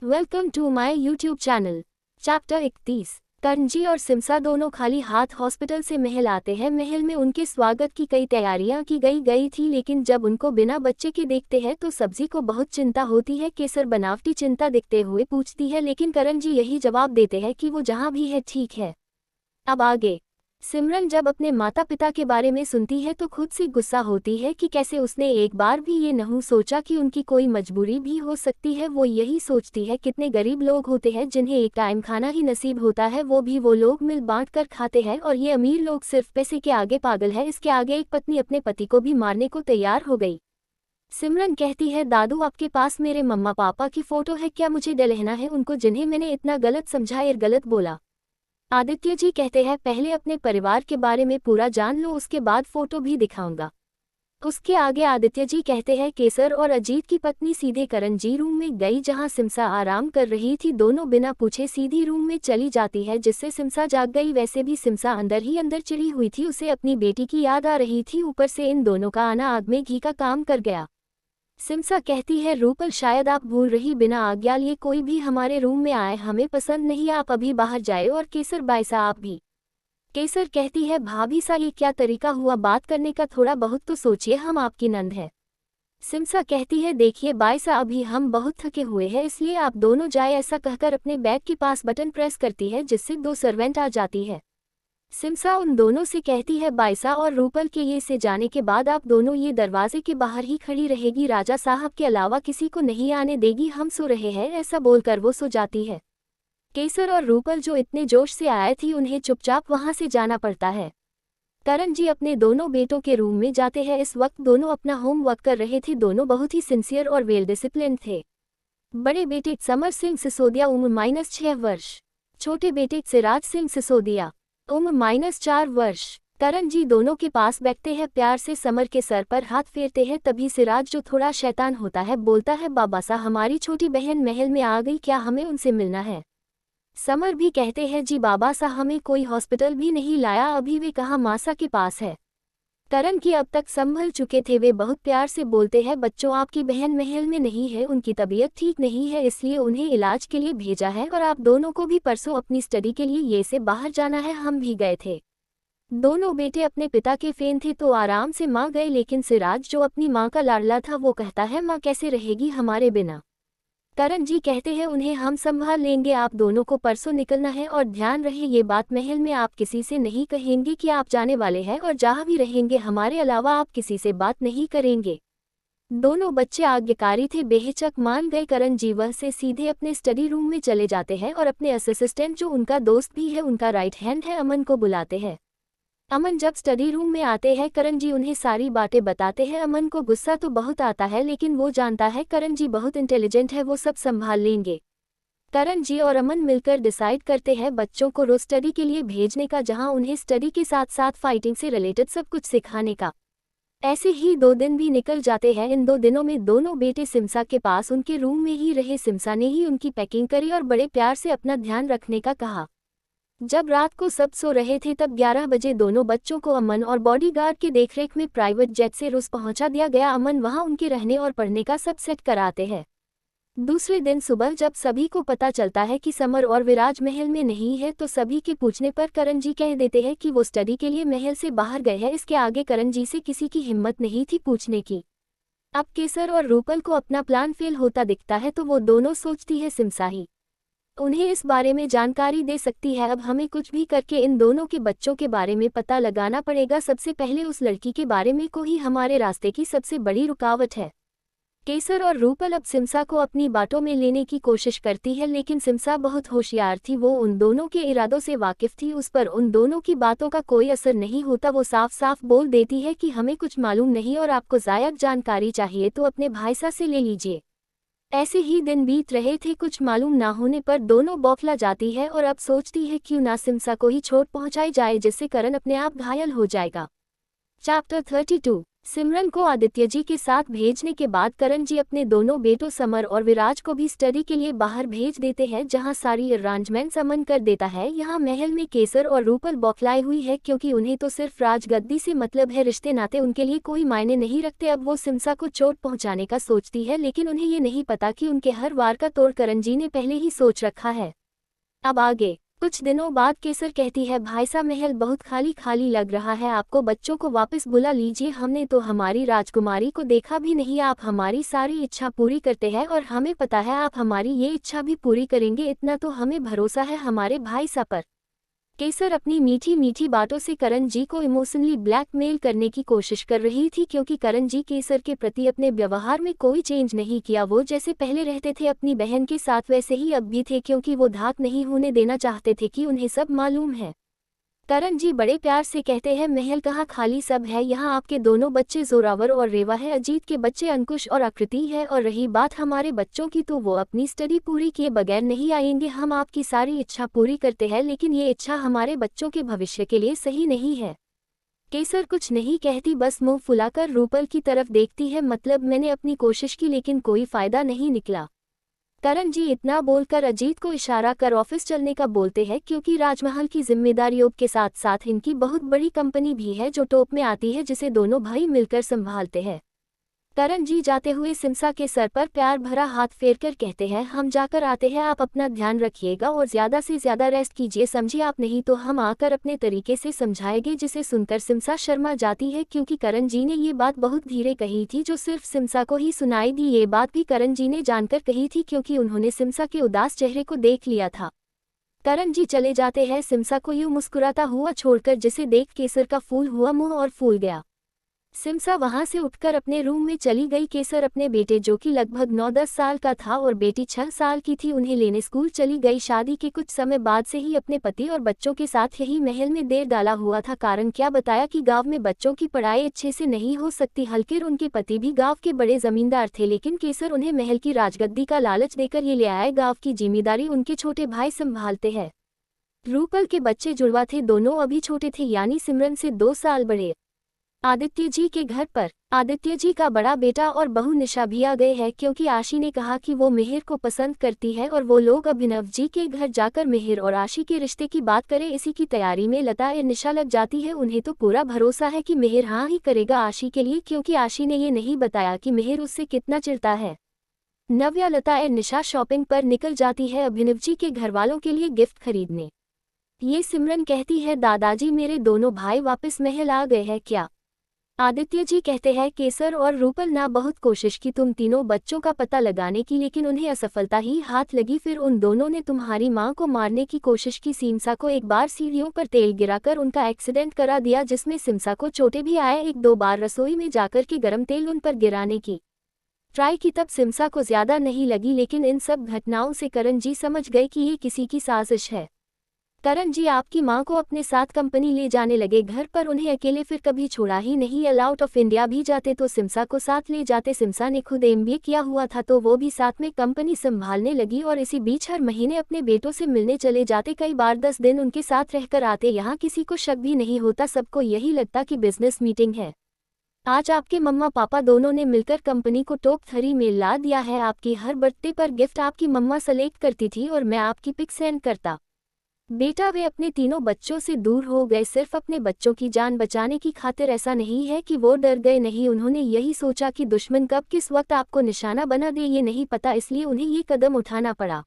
Welcome to my YouTube channel. Chapter 31। Karanji और सिमसा दोनों खाली हाथ हॉस्पिटल से महल आते हैं। महल में उनके स्वागत की कई तैयारियां की गई थी, लेकिन जब उनको बिना बच्चे के देखते हैं तो सब्जी को बहुत चिंता होती है। केसर बनावटी चिंता दिखते हुए पूछती है, लेकिन करणजी यही जवाब देते हैं कि वो जहाँ भी है ठीक है। अब आगे। सिमरन जब अपने माता पिता के बारे में सुनती है तो खुद से गुस्सा होती है कि कैसे उसने एक बार भी ये नहीं सोचा कि उनकी कोई मजबूरी भी हो सकती है। वो यही सोचती है कितने गरीब लोग होते हैं जिन्हें एक टाइम खाना ही नसीब होता है, वो भी वो लोग मिल बांट कर खाते हैं, और ये अमीर लोग सिर्फ पैसे के आगे पागल है। इसके आगे एक पत्नी अपने पति को भी मारने को तैयार हो गई। सिमरन कहती है, दादू आपके पास मेरे मम्मा पापा की फोटो है क्या? मुझे डलहना है उनको जिन्हें मैंने इतना गलत समझा या गलत बोला। आदित्य जी कहते हैं, पहले अपने परिवार के बारे में पूरा जान लो, उसके बाद फोटो भी दिखाऊंगा। उसके आगे आदित्य जी कहते हैं, केसर और अजीत की पत्नी सीधे करणजी रूम में गई जहां सिमसा आराम कर रही थी। दोनों बिना पूछे सीधी रूम में चली जाती है, जिससे सिमसा जाग गई। वैसे भी सिमसा अंदर ही अंदर चिड़ी हुई थी, उसे अपनी बेटी की याद आ रही थी। ऊपर से इन दोनों का आना आग में घी का काम कर गया। सिमसा कहती है, रूपल शायद आप भूल रही, बिना आज्ञा लिए कोई भी हमारे रूम में आए हमें पसंद नहीं, आप अभी बाहर जाए। और केसर बाईसा आप भी। केसर कहती है, भाभी सा ये क्या तरीका हुआ बात करने का, थोड़ा बहुत तो सोचिए, हम आपकी नंद है। सिमसा कहती है, देखिए बाईसा अभी हम बहुत थके हुए हैं, इसलिए आप दोनों जाए। ऐसा कहकर अपने बैग के पास बटन प्रेस करती है, जिससे 2 सर्वेंट आ जाती है। सिमसा उन दोनों से कहती है, बाईसा और रूपल के ये से जाने के बाद आप दोनों ये दरवाजे के बाहर ही खड़ी रहेगी, राजा साहब के अलावा किसी को नहीं आने देगी, हम सो रहे हैं। ऐसा बोलकर वो सो जाती है। केसर और रूपल जो इतने जोश से आए थी, उन्हें चुपचाप वहां से जाना पड़ता है। करणजी अपने दोनों बेटों के रूम में जाते हैं। इस वक्त दोनों अपना होमवर्क कर रहे थे। दोनों बहुत ही सिंसियर और वेल डिसिप्लिन थे। बड़े बेटे समर सिंह सिसोदिया, उम्र -6 वर्ष। छोटे बेटे सिराज सिंह सिसोदिया, उम्र -4 वर्ष। करणजी दोनों के पास बैठते हैं, प्यार से समर के सर पर हाथ फेरते हैं। तभी सिराज, जो थोड़ा शैतान होता है, बोलता है, बाबा सा हमारी छोटी बहन महल में आ गई, क्या हमें उनसे मिलना है? समर भी कहते हैं, जी बाबा सा हमें कोई हॉस्पिटल भी नहीं लाया, अभी वे कहाँ मासा के पास है। करण की अब तक संभल चुके थे, वे बहुत प्यार से बोलते हैं, बच्चों आपकी बहन महल में नहीं है, उनकी तबीयत ठीक नहीं है, इसलिए उन्हें इलाज के लिए भेजा है, और आप दोनों को भी परसों अपनी स्टडी के लिए ये से बाहर जाना है, हम भी गए थे। दोनों बेटे अपने पिता के फैन थे तो आराम से माँ गए, लेकिन सिराज जो अपनी माँ का लाडला था वो कहता है, माँ कैसे रहेगी हमारे बिना? करण जी कहते हैं, उन्हें हम संभाल लेंगे, आप दोनों को परसों निकलना है, और ध्यान रहे ये बात महल में आप किसी से नहीं कहेंगे कि आप जाने वाले हैं, और जहाँ भी रहेंगे हमारे अलावा आप किसी से बात नहीं करेंगे। दोनों बच्चे आज्ञाकारी थे, बेहिचक मान गए। करण जी वह से सीधे अपने स्टडी रूम में चले जाते हैं और अपने असिस्टेंट, जो उनका दोस्त भी है, उनका राइट हैंड है, अमन को बुलाते हैं। अमन जब स्टडी रूम में आते हैं, करण जी उन्हें सारी बातें बताते हैं। अमन को गुस्सा तो बहुत आता है, लेकिन वो जानता है करण जी बहुत इंटेलिजेंट है, वो सब संभाल लेंगे। करण जी और अमन मिलकर डिसाइड करते हैं बच्चों को रोज स्टडी के लिए भेजने का, जहां उन्हें स्टडी के साथ साथ फाइटिंग से रिलेटेड सब कुछ सिखाने का। ऐसे ही 2 दिन भी निकल जाते हैं। इन 2 दिनों में दोनों बेटे सिमसा के पास उनके रूम में ही रहे। सिमसा ने ही उनकी पैकिंग करी और बड़े प्यार से अपना ध्यान रखने का कहा। जब रात को सब सो रहे थे तब 11 बजे दोनों बच्चों को अमन और बॉडीगार्ड के देखरेख में प्राइवेट जेट से रूस पहुंचा दिया गया। अमन वहां उनके रहने और पढ़ने का सब सेट कराते हैं। दूसरे दिन सुबह जब सभी को पता चलता है कि समर और विराज महल में नहीं है, तो सभी के पूछने पर करण जी कह देते हैं कि वो स्टडी के लिए महल से बाहर गए हैं। इसके आगे करण जी से किसी की हिम्मत नहीं थी पूछने की। अब केसर और रूपल को अपना प्लान फेल होता दिखता है, तो वो दोनों सोचती है सिमसा ही उन्हें इस बारे में जानकारी दे सकती है। अब हमें कुछ भी करके इन दोनों के बच्चों के बारे में पता लगाना पड़ेगा। सबसे पहले उस लड़की के बारे में को ही हमारे रास्ते की सबसे बड़ी रुकावट है। केसर और रूपल अब सिमसा को अपनी बातों में लेने की कोशिश करती है, लेकिन सिमसा बहुत होशियार थी, वो उन दोनों के इरादों से वाकिफ थी, उस पर उन दोनों की बातों का कोई असर नहीं होता। वो साफ साफ बोल देती है कि हमें कुछ मालूम नहीं और आपको ज़ायद जानकारी चाहिए तो अपने भाईसा से ले लीजिए। ऐसे ही दिन बीत रहे थे, कुछ मालूम ना होने पर दोनों बौखला जाती है और अब सोचती है क्यों ना सिमसा को ही चोट पहुंचाई जाए, जिससे करण अपने आप घायल हो जाएगा। चैप्टर 32। सिमरन को आदित्य जी के साथ भेजने के बाद करण जी अपने दोनों बेटों समर और विराज को भी स्टडी के लिए बाहर भेज देते हैं, जहां सारी अरेंजमेंट समन कर देता है। यहां महल में केसर और रूपल बौखलाई हुई है, क्योंकि उन्हें तो सिर्फ राजगद्दी से मतलब है, रिश्ते नाते उनके लिए कोई मायने नहीं रखते। अब वो सिमसा को चोट पहुंचाने का सोचती है, लेकिन उन्हें ये नहीं पता कि उनके हर वार का तोड़ करण जी ने पहले ही सोच रखा है। अब आगे कुछ दिनों बाद केसर कहती है, भाई साहब महल बहुत खाली खाली लग रहा है, आपको बच्चों को वापस बुला लीजिए, हमने तो हमारी राजकुमारी को देखा भी नहीं, आप हमारी सारी इच्छा पूरी करते हैं और हमें पता है आप हमारी ये इच्छा भी पूरी करेंगे, इतना तो हमें भरोसा है हमारे भाई साहब पर। केसर अपनी मीठी मीठी बातों से करण जी को इमोशनली ब्लैकमेल करने की कोशिश कर रही थी, क्योंकि करण जी केसर के प्रति अपने व्यवहार में कोई चेंज नहीं किया। वो जैसे पहले रहते थे अपनी बहन के साथ वैसे ही अब भी थे, क्योंकि वो धाक नहीं होने देना चाहते थे कि उन्हें सब मालूम है। करण जी बड़े प्यार से कहते हैं, महल कहाँ खाली सब है, यहाँ आपके दोनों बच्चे जोरावर और रेवा है, अजीत के बच्चे अंकुश और आकृति है, और रही बात हमारे बच्चों की तो वो अपनी स्टडी पूरी किए बगैर नहीं आएंगे। हम आपकी सारी इच्छा पूरी करते हैं, लेकिन ये इच्छा हमारे बच्चों के भविष्य के लिए सही नहीं है। केसर कुछ नहीं कहती, बस मुंह फुलाकर रूपल की तरफ देखती है, मतलब मैंने अपनी कोशिश की लेकिन कोई फायदा नहीं निकला। करण जी इतना बोलकर अजीत को इशारा कर ऑफिस चलने का बोलते हैं, क्योंकि राजमहल की जिम्मेदारियों के साथ साथ इनकी बहुत बड़ी कंपनी भी है जो टॉप में आती है, जिसे दोनों भाई मिलकर संभालते हैं। करण जी जाते हुए सिमसा के सर पर प्यार भरा हाथ फेरकर कहते हैं, हम जाकर आते हैं, आप अपना ध्यान रखिएगा और ज्यादा से ज्यादा रेस्ट कीजिए, समझिए आप, नहीं तो हम आकर अपने तरीके से समझाएंगे। जिसे सुनकर सिमसा शर्मा जाती है, क्योंकि करण जी ने ये बात बहुत धीरे कही थी, जो सिर्फ सिमसा को ही सुनाई दी। ये बात भी करण जी ने जानकर कही थी, क्योंकि उन्होंने सिमसा के उदास चेहरे को देख लिया था। करण जी चले जाते हैं, सिमसा को यूं मुस्कुराता हुआ छोड़कर, जिसे देख केसर का फूल हुआ मुंह और फूल गया। सिमसा वहां से उठकर अपने रूम में चली गई। केसर अपने बेटे, जो कि लगभग 9-10 साल का था, और बेटी 6 साल की थी, उन्हें लेने स्कूल चली गई। शादी के कुछ समय बाद से ही अपने पति और बच्चों के साथ यही महल में देर डाला हुआ था। कारण क्या बताया कि गांव में बच्चों की पढ़ाई अच्छे से नहीं हो सकती। हल्के उनके पति भी गांव के बड़े जमींदार थे, लेकिन केसर उन्हें महल की राजगद्दी का लालच देकर ये ले आए। गांव की जिम्मेदारी उनके छोटे भाई संभालते हैं। रूपल के बच्चे जुड़वा थे, दोनों अभी छोटे थे, यानी सिमरन से 2 साल बड़े। आदित्य जी के घर पर आदित्य जी का बड़ा बेटा और बहू निशा भी आ गए हैं, क्योंकि आशी ने कहा कि वो मिहिर को पसंद करती है, और वो लोग अभिनव जी के घर जाकर मिहिर और आशी के रिश्ते की बात करें। इसी की तैयारी में लता और निशा लग जाती है। उन्हें तो पूरा भरोसा है कि मिहिर हाँ ही करेगा आशी के लिए, क्योंकि आशी ने ये नहीं बताया कि मिहिर उससे कितना चिढ़ता है। नव्या, लता और निशा शॉपिंग पर निकल जाती है अभिनव जी के घरवालों के लिए गिफ्ट खरीदने। ये सिमरन कहती है, दादाजी मेरे दोनों भाई वापस महल आ गए हैं क्या? आदित्य जी कहते हैं, केसर और रूपल ना बहुत कोशिश की तुम तीनों बच्चों का पता लगाने की, लेकिन उन्हें असफलता ही हाथ लगी। फिर उन दोनों ने तुम्हारी मां को मारने की कोशिश की। सिमसा को एक बार सीढ़ियों पर तेल गिराकर उनका एक्सीडेंट करा दिया, जिसमें सिमसा को चोटें भी आए। 1-2 बार रसोई में जाकर के गर्म तेल उन पर गिराने की ट्राई की, तब सिमसा को ज्यादा नहीं लगी, लेकिन इन सब घटनाओं से करण जी समझ गए कि ये किसी की साजिश है। करण जी आपकी मां को अपने साथ कंपनी ले जाने लगे, घर पर उन्हें अकेले फिर कभी छोड़ा ही नहीं। आउट ऑफ इंडिया भी जाते तो सिमसा को साथ ले जाते। सिमसा ने खुद MBA किया हुआ था, तो वो भी साथ में कंपनी संभालने लगी, और इसी बीच हर महीने अपने बेटों से मिलने चले जाते। कई बार 10 दिन उनके साथ रहकर आते। यहाँ किसी को शक भी नहीं होता, सबको यही लगता कि बिजनेस मीटिंग है। आज आपके मम्मा पापा दोनों ने मिलकर कंपनी को टॉप 3 में ला दिया है। आपकी हर बर्थडे पर गिफ्ट आपकी मम्मा सेलेक्ट करती थी, और मैं आपकी पिक सेंड करता। बेटा, वे अपने तीनों बच्चों से दूर हो गए सिर्फ अपने बच्चों की जान बचाने की खातिर। ऐसा नहीं है कि वो डर गए, नहीं, उन्होंने यही सोचा कि दुश्मन कब किस वक्त आपको निशाना बना दे ये नहीं पता, इसलिए उन्हें ये कदम उठाना पड़ा।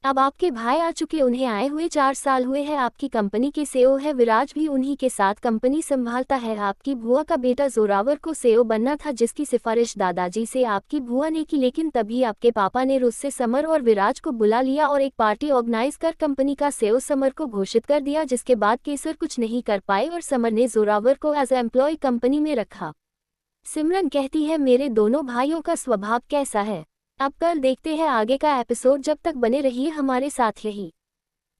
अब आपके भाई आ चुके, उन्हें आए हुए 4 साल हुए हैं। आपकी कंपनी के CEO है विराज, भी उन्हीं के साथ कंपनी संभालता है। आपकी बुआ का बेटा जोरावर को CEO बनना था, जिसकी सिफारिश दादाजी से आपकी बुआ ने की, लेकिन तभी आपके पापा ने रूस से समर और विराज को बुला लिया और एक पार्टी ऑर्गेनाइज कर कंपनी का CEO समर को घोषित कर दिया, जिसके बाद केसर कुछ नहीं कर पाए और समर ने जोरावर को एज एम्प्लॉय कंपनी में रखा। सिमरन कहती है, मेरे दोनों भाइयों का स्वभाव कैसा है? अब कल देखते हैं आगे का एपिसोड। जब तक बने रहिए हमारे साथ। यही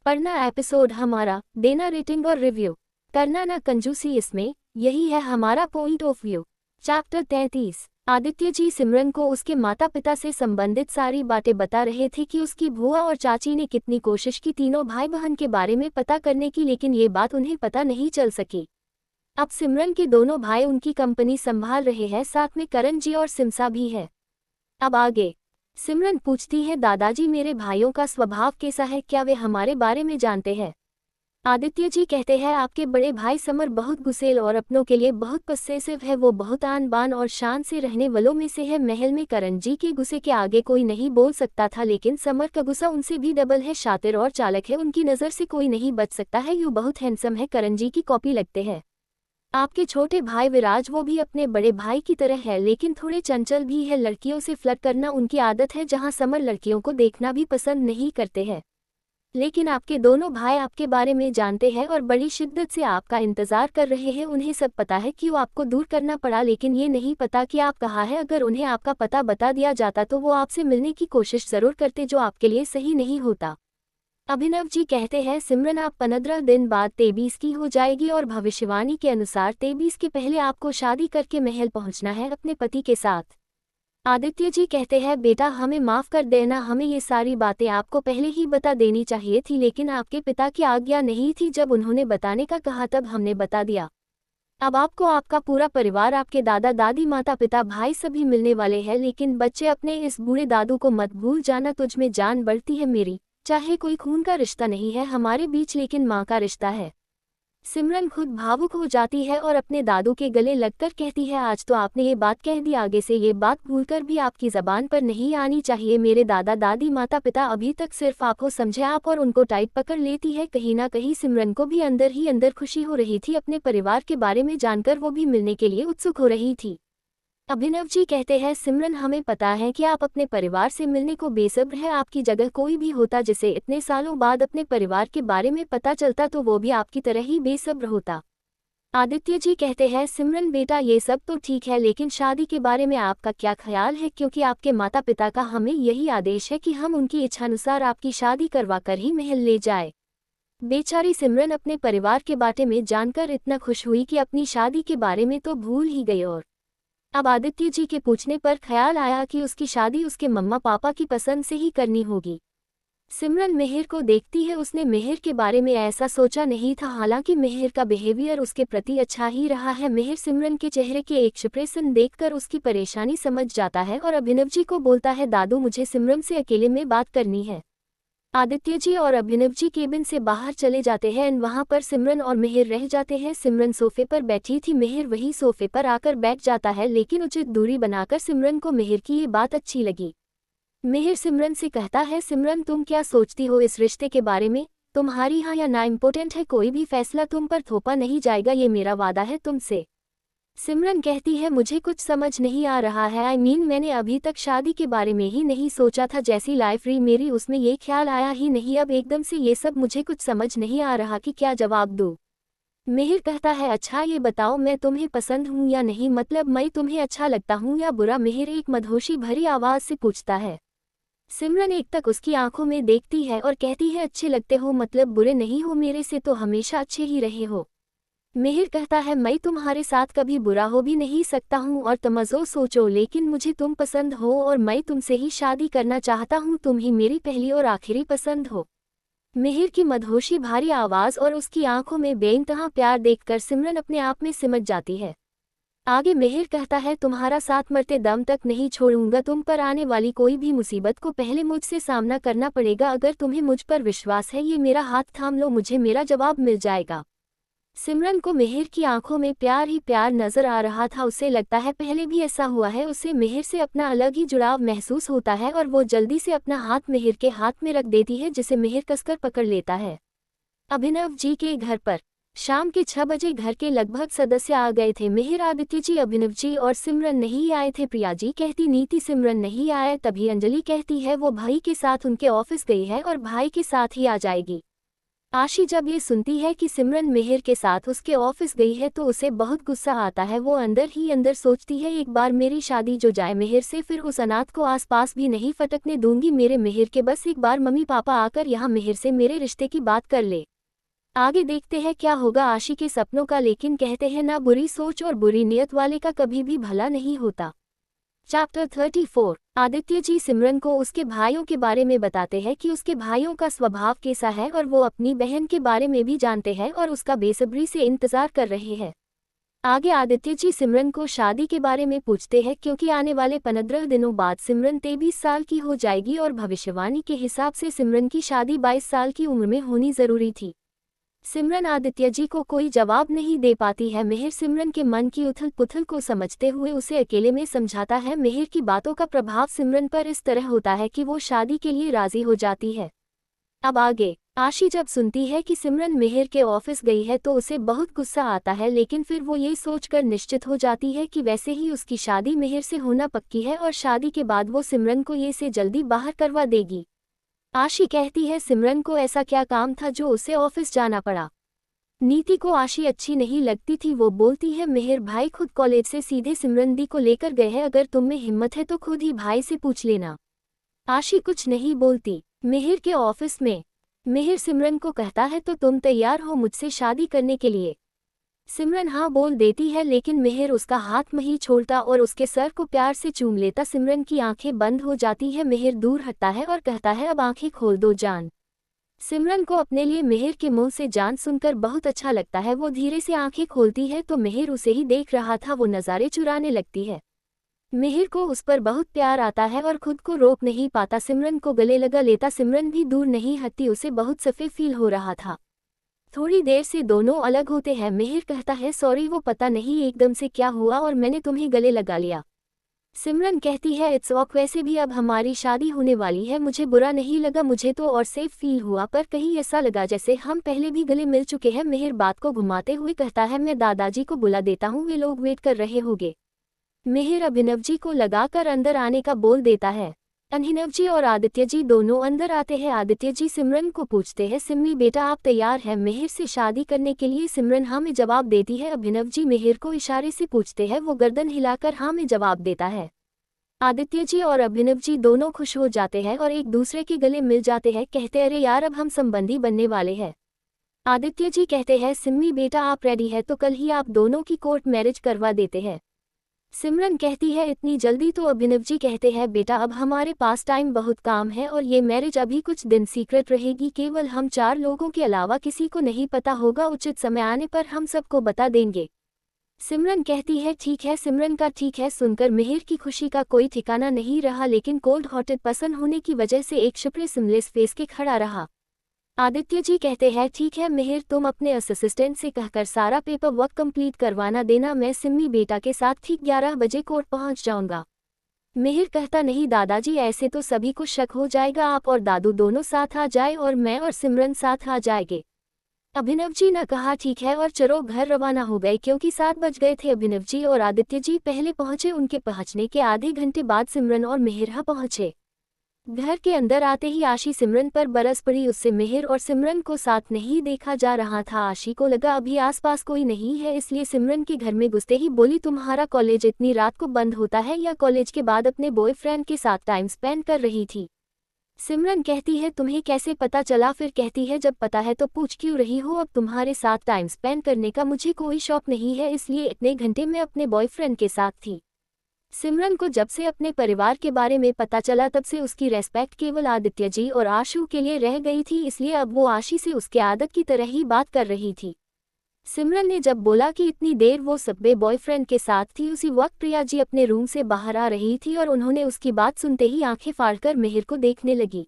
पढ़ना एपिसोड हमारा, देना रेटिंग और रिव्यू, करना ना कंजूसी इसमें, यही है हमारा point of view. Chapter 33। Aditya ji Simran को उसके माता पिता से संबंधित सारी बातें बता रहे थे कि उसकी बुआ और चाची ने कितनी कोशिश की तीनों भाई बहन के बारे में पता करने की, लेकिन ये बात उन्हें पता नहीं चल सकी। अब सिमरन के दोनों भाई उनकी कंपनी संभाल रहे हैं, साथ में करण जी और सिमसा भी है। अब आगे सिमरन पूछती है, दादाजी मेरे भाइयों का स्वभाव कैसा है, क्या वे हमारे बारे में जानते हैं? आदित्य जी कहते हैं, आपके बड़े भाई समर बहुत गुस्सेल और अपनों के लिए बहुत पसेसिव है। वो बहुत आन बान और शान से रहने वालों में से है। महल में करण जी के गुस्से के आगे कोई नहीं बोल सकता था, लेकिन समर का गुस्सा उनसे भी डबल है। शातिर और चालक है, उनकी नज़र से कोई नहीं बच सकता है। यूँ बहुत हैंडसम है, करण जी की कॉपी लगते हैं। आपके छोटे भाई विराज, वो भी अपने बड़े भाई की तरह है, लेकिन थोड़े चंचल भी है। लड़कियों से फ्लर्ट करना उनकी आदत है, जहां समर लड़कियों को देखना भी पसंद नहीं करते हैं। लेकिन आपके दोनों भाई आपके बारे में जानते हैं और बड़ी शिद्दत से आपका इंतजार कर रहे हैं। उन्हें सब पता है क्यों आपको दूर करना पड़ा, लेकिन ये नहीं पता कि आप कहाँ हैं। अगर उन्हें आपका पता बता दिया जाता तो वो आपसे मिलने की कोशिश जरूर करते, जो आपके लिए सही नहीं होता। अभिनव जी कहते हैं, सिमरन आप 15 दिन बाद 23 की हो जाएगी और भविष्यवाणी के अनुसार 23 के पहले आपको शादी करके महल पहुंचना है अपने पति के साथ। आदित्य जी कहते हैं, बेटा हमें माफ कर देना, हमें ये सारी बातें आपको पहले ही बता देनी चाहिए थी, लेकिन आपके पिता की आज्ञा नहीं थी। जब उन्होंने बताने का कहा तब हमने बता दिया। अब आपको आपका पूरा परिवार, आपके दादा दादी, माता पिता, भाई सभी मिलने वाले हैं। लेकिन बच्चे, अपने इस बूढ़े दादू को मत भूल जाना, तुझ में जान बढ़ती है मेरी। चाहे कोई खून का रिश्ता नहीं है हमारे बीच, लेकिन माँ का रिश्ता है। सिमरन खुद भावुक हो जाती है और अपने दादू के गले लगकर कहती है, आज तो आपने ये बात कह दी, आगे से ये बात भूलकर भी आपकी ज़बान पर नहीं आनी चाहिए। मेरे दादा दादी, माता पिता अभी तक सिर्फ आप हो, समझे आप, और उनको टाइट पकड़ लेती है। कहीं ना कहीं सिमरन को भी अंदर ही अंदर खुशी हो रही थी, अपने परिवार के बारे में जानकर वो भी मिलने के लिए उत्सुक हो रही थी। अभिनव जी कहते हैं, सिमरन हमें पता है कि आप अपने परिवार से मिलने को बेसब्र है। आपकी जगह कोई भी होता जिसे इतने सालों बाद अपने परिवार के बारे में पता चलता, तो वो भी आपकी तरह ही बेसब्र होता। आदित्य जी कहते हैं, सिमरन बेटा ये सब तो ठीक है, लेकिन शादी के बारे में आपका क्या ख्याल है? क्योंकि आपके माता पिता का हमें यही आदेश है कि हम उनकी इच्छानुसार आपकी शादी करवा कर ही महल ले जाए। बेचारी सिमरन अपने परिवार के बारे में जानकर इतना खुश हुई कि अपनी शादी के बारे में तो भूल ही गई। और अब आदित्य जी के पूछने पर ख्याल आया कि उसकी शादी उसके मम्मा पापा की पसंद से ही करनी होगी। सिमरन मेहर को देखती है, उसने मेहर के बारे में ऐसा सोचा नहीं था, हालांकि मेहर का बिहेवियर उसके प्रति अच्छा ही रहा है। मेहर सिमरन के चेहरे के एक एक्सप्रेशन देखकर उसकी परेशानी समझ जाता है और अभिनव जी को बोलता है, दादू मुझे सिमरन से अकेले में बात करनी है। आदित्य जी और अभिनव जी केबिन से बाहर चले जाते हैं, वहां पर सिमरन और मेहर रह जाते हैं। सिमरन सोफे पर बैठी थी, मेहर वही सोफे पर आकर बैठ जाता है, लेकिन उचित दूरी बनाकर। सिमरन को मेहर की ये बात अच्छी लगी। मेहर सिमरन से कहता है, सिमरन तुम क्या सोचती हो इस रिश्ते के बारे में? तुम्हारी हाँ या ना इम्पोर्टेंट है, कोई भी फैसला तुम पर थोपा नहीं जाएगा, ये मेरा वादा है तुमसे। सिमरन कहती है, मुझे कुछ समझ नहीं आ रहा है। मैंने अभी तक शादी के बारे में ही नहीं सोचा था। जैसी लाइफ रही मेरी उसमें ये ख्याल आया ही नहीं, अब एकदम से ये सब मुझे कुछ समझ नहीं आ रहा कि क्या जवाब दूँ। मेहर कहता है, अच्छा ये बताओ मैं तुम्हें पसंद हूँ या नहीं, मतलब मैं तुम्हें अच्छा लगता हूँ या बुरा? मेहर एक मदहोशी भरी आवाज़ से पूछता है। सिमरन एक तक उसकी आंखों में देखती है और कहती है, अच्छे लगते हो, मतलब बुरे नहीं हो, मेरे से तो हमेशा अच्छे ही रहे हो। मेहर कहता है, मैं तुम्हारे साथ कभी बुरा हो भी नहीं सकता हूँ, और तमज़ो सोचो, लेकिन मुझे तुम पसंद हो और मैं तुमसे ही शादी करना चाहता हूँ। तुम ही मेरी पहली और आखिरी पसंद हो। मेहर की मदहोशी भारी आवाज़ और उसकी आंखों में बेइंतहा प्यार देखकर सिमरन अपने आप में सिमट जाती है। आगे मेहर कहता है, तुम्हारा साथ मरते दम तक नहीं छोड़ूंगा। तुम पर आने वाली कोई भी मुसीबत को पहले मुझसे सामना करना पड़ेगा। अगर तुम्हें मुझ पर विश्वास है, ये मेरा हाथ थाम लो, मुझे मेरा जवाब मिल जाएगा। सिमरन को मेहर की आंखों में प्यार ही प्यार नजर आ रहा था। उसे लगता है पहले भी ऐसा हुआ है, उसे मेहर से अपना अलग ही जुड़ाव महसूस होता है और वो जल्दी से अपना हाथ मेहर के हाथ में रख देती है, जिसे मेहर कसकर पकड़ लेता है। अभिनव जी के घर पर शाम के 6 बजे घर के लगभग सदस्य आ गए थे। मेहर, आदित्य जी, अभिनव जी और सिमरन नहीं आए थे। प्रिया जी कहती, नीति सिमरन नहीं आए। तभी अंजलि कहती है, वो भाई के साथ उनके ऑफिस गई है और भाई के साथ ही आ जाएगी। आशी जब ये सुनती है कि सिमरन मेहर के साथ उसके ऑफिस गई है तो उसे बहुत गुस्सा आता है। वो अंदर ही अंदर सोचती है, एक बार मेरी शादी जो जाए मेहर से, फिर उस अनाथ को आसपास भी नहीं फटकने दूंगी मेरे मेहर के। बस एक बार मम्मी पापा आकर यहाँ मेहर से मेरे रिश्ते की बात कर ले। आगे देखते हैं क्या होगा आशी के सपनों का, लेकिन कहते हैं ना, बुरी सोच और बुरी नियत वाले का कभी भी भला नहीं होता। चैप्टर 34। आदित्य जी सिमरन को उसके भाइयों के बारे में बताते हैं कि उसके भाइयों का स्वभाव कैसा है, और वो अपनी बहन के बारे में भी जानते हैं और उसका बेसब्री से इंतजार कर रहे हैं। आगे आदित्य जी सिमरन को शादी के बारे में पूछते हैं क्योंकि आने वाले 15 दिनों बाद सिमरन 23 साल की हो जाएगी और भविष्यवाणी के हिसाब से सिमरन की शादी 22 साल की उम्र में होनी जरूरी थी। सिमरन आदित्य जी को कोई जवाब नहीं दे पाती है। मिहिर सिमरन के मन की उथल पुथल को समझते हुए उसे अकेले में समझाता है। मिहिर की बातों का प्रभाव सिमरन पर इस तरह होता है कि वो शादी के लिए राजी हो जाती है। अब आगे आशी जब सुनती है कि सिमरन मिहिर के ऑफिस गई है तो उसे बहुत गुस्सा आता है, लेकिन फिर वो ये सोचकर निश्चित हो जाती है कि वैसे ही उसकी शादी मिहिर से होना पक्की है और शादी के बाद वो सिमरन को ये से जल्दी बाहर करवा देगी। आशी कहती है सिमरन को ऐसा क्या काम था जो उसे ऑफिस जाना पड़ा। नीति को आशी अच्छी नहीं लगती थी। वो बोलती है मिहिर भाई खुद कॉलेज से सीधे सिमरन दी को लेकर गए हैं, अगर तुम में हिम्मत है तो खुद ही भाई से पूछ लेना। आशी कुछ नहीं बोलती। मिहिर के ऑफिस में मिहिर सिमरन को कहता है तो तुम तैयार हो मुझसे शादी करने के लिए। सिमरन हाँ बोल देती है, लेकिन मिहिर उसका हाथ नहीं छोड़ता और उसके सर को प्यार से चूम लेता। सिमरन की आंखें बंद हो जाती है। मिहिर दूर हटता है और कहता है अब आंखें खोल दो जान। सिमरन को अपने लिए मिहिर के मुंह से जान सुनकर बहुत अच्छा लगता है। वो धीरे से आंखें खोलती है तो मिहिर उसे ही देख रहा था। वो नज़ारे चुराने लगती है। मिहिर को उस पर बहुत प्यार आता है और खुद को रोक नहीं पाता। सिमरन को गले लगा लेता। सिमरन भी दूर नहीं हटती, उसे बहुत सफे फील हो रहा था। थोड़ी देर से दोनों अलग होते हैं। मिहिर कहता है सॉरी, वो पता नहीं एकदम से क्या हुआ और मैंने तुम्हें गले लगा लिया। सिमरन कहती है इट्स ऑक, वैसे भी अब हमारी शादी होने वाली है, मुझे बुरा नहीं लगा, मुझे तो और सेफ फील हुआ, पर कहीं ऐसा लगा जैसे हम पहले भी गले मिल चुके हैं। मिहिर बात को घुमाते हुए कहता है मैं दादाजी को बुला देता हूँ, वे लोग वेट कर रहे होंगे। मिहिर अभिनव जी को लगाकर अंदर आने का बोल देता है। अभिनव जी और आदित्य जी दोनों अंदर आते हैं। आदित्य जी सिमरन को पूछते हैं सिम्मी बेटा आप तैयार हैं मिहिर से शादी करने के लिए। सिमरन हाँ में जवाब देती है। अभिनव जी मिहिर को इशारे से पूछते हैं, वो गर्दन हिलाकर हाँ में जवाब देता है। आदित्य जी और अभिनव जी दोनों खुश हो जाते हैं और एक दूसरे के गले मिल जाते हैं। कहते अरे यार अब हम संबंधी बनने वाले हैं। आदित्य जी कहते हैं सिम्मी बेटा आप रेडी है तो कल ही आप दोनों की कोर्ट मैरिज करवा देते हैं। सिमरन कहती है इतनी जल्दी? तो अभिनव जी कहते हैं बेटा अब हमारे पास टाइम बहुत काम है और ये मैरिज अभी कुछ दिन सीक्रेट रहेगी, केवल हम 4 लोगों के अलावा किसी को नहीं पता होगा, उचित समय आने पर हम सबको बता देंगे। सिमरन कहती है ठीक है। सिमरन का ठीक है सुनकर मिहिर की खुशी का कोई ठिकाना नहीं रहा, लेकिन कोल्ड हॉटेड पसंद होने की वजह से एक शिपरे सिमलेस फेस के खड़ा रहा। आदित्य जी कहते हैं ठीक है मिहिर, तुम अपने असिस्टेंट से कहकर सारा पेपर वर्क कंप्लीट करवाना देना, मैं सिम्मी बेटा के साथ ठीक 11 बजे कोर्ट पहुंच जाऊंगा। मिहिर कहता नहीं दादाजी, ऐसे तो सभी को शक हो जाएगा, आप और दादू दोनों साथ आ जाए और मैं और सिमरन साथ आ जाएंगे। अभिनव जी ने कहा ठीक है और चलो घर रवाना हो गए क्योंकि 7 बज गए थे। अभिनव जी और आदित्य जी पहले पहुंचे। उनके पहुंचने के आधे घंटे बाद सिमरन और मिहिर पहुंचे। घर के अंदर आते ही आशी सिमरन पर बरस पड़ी। उससे मिहिर और सिमरन को साथ नहीं देखा जा रहा था। आशी को लगा अभी आसपास कोई नहीं है, इसलिए सिमरन के घर में घुसते ही बोली तुम्हारा कॉलेज इतनी रात को बंद होता है या कॉलेज के बाद अपने बॉयफ्रेंड के साथ टाइम स्पेंड कर रही थी? सिमरन कहती है तुम्हें कैसे पता चला? फिर कहती है जब पता है तो पूछ क्यों रही हो, अब तुम्हारे साथ टाइम स्पेंड करने का मुझे कोई शौक नहीं है, इसलिए इतने घंटे में अपने बॉयफ्रेंड के साथ थी। सिमरन को जब से अपने परिवार के बारे में पता चला तब से उसकी रेस्पेक्ट केवल आदित्य जी और आशु के लिए रह गई थी, इसलिए अब वो आशी से उसके आदत की तरह ही बात कर रही थी। सिमरन ने जब बोला कि इतनी देर वो सबे बॉयफ्रेंड के साथ थी, उसी वक्त प्रिया जी अपने रूम से बाहर आ रही थी और उन्होंने उसकी बात सुनते ही आंखें फाड़कर मिहिर को देखने लगी।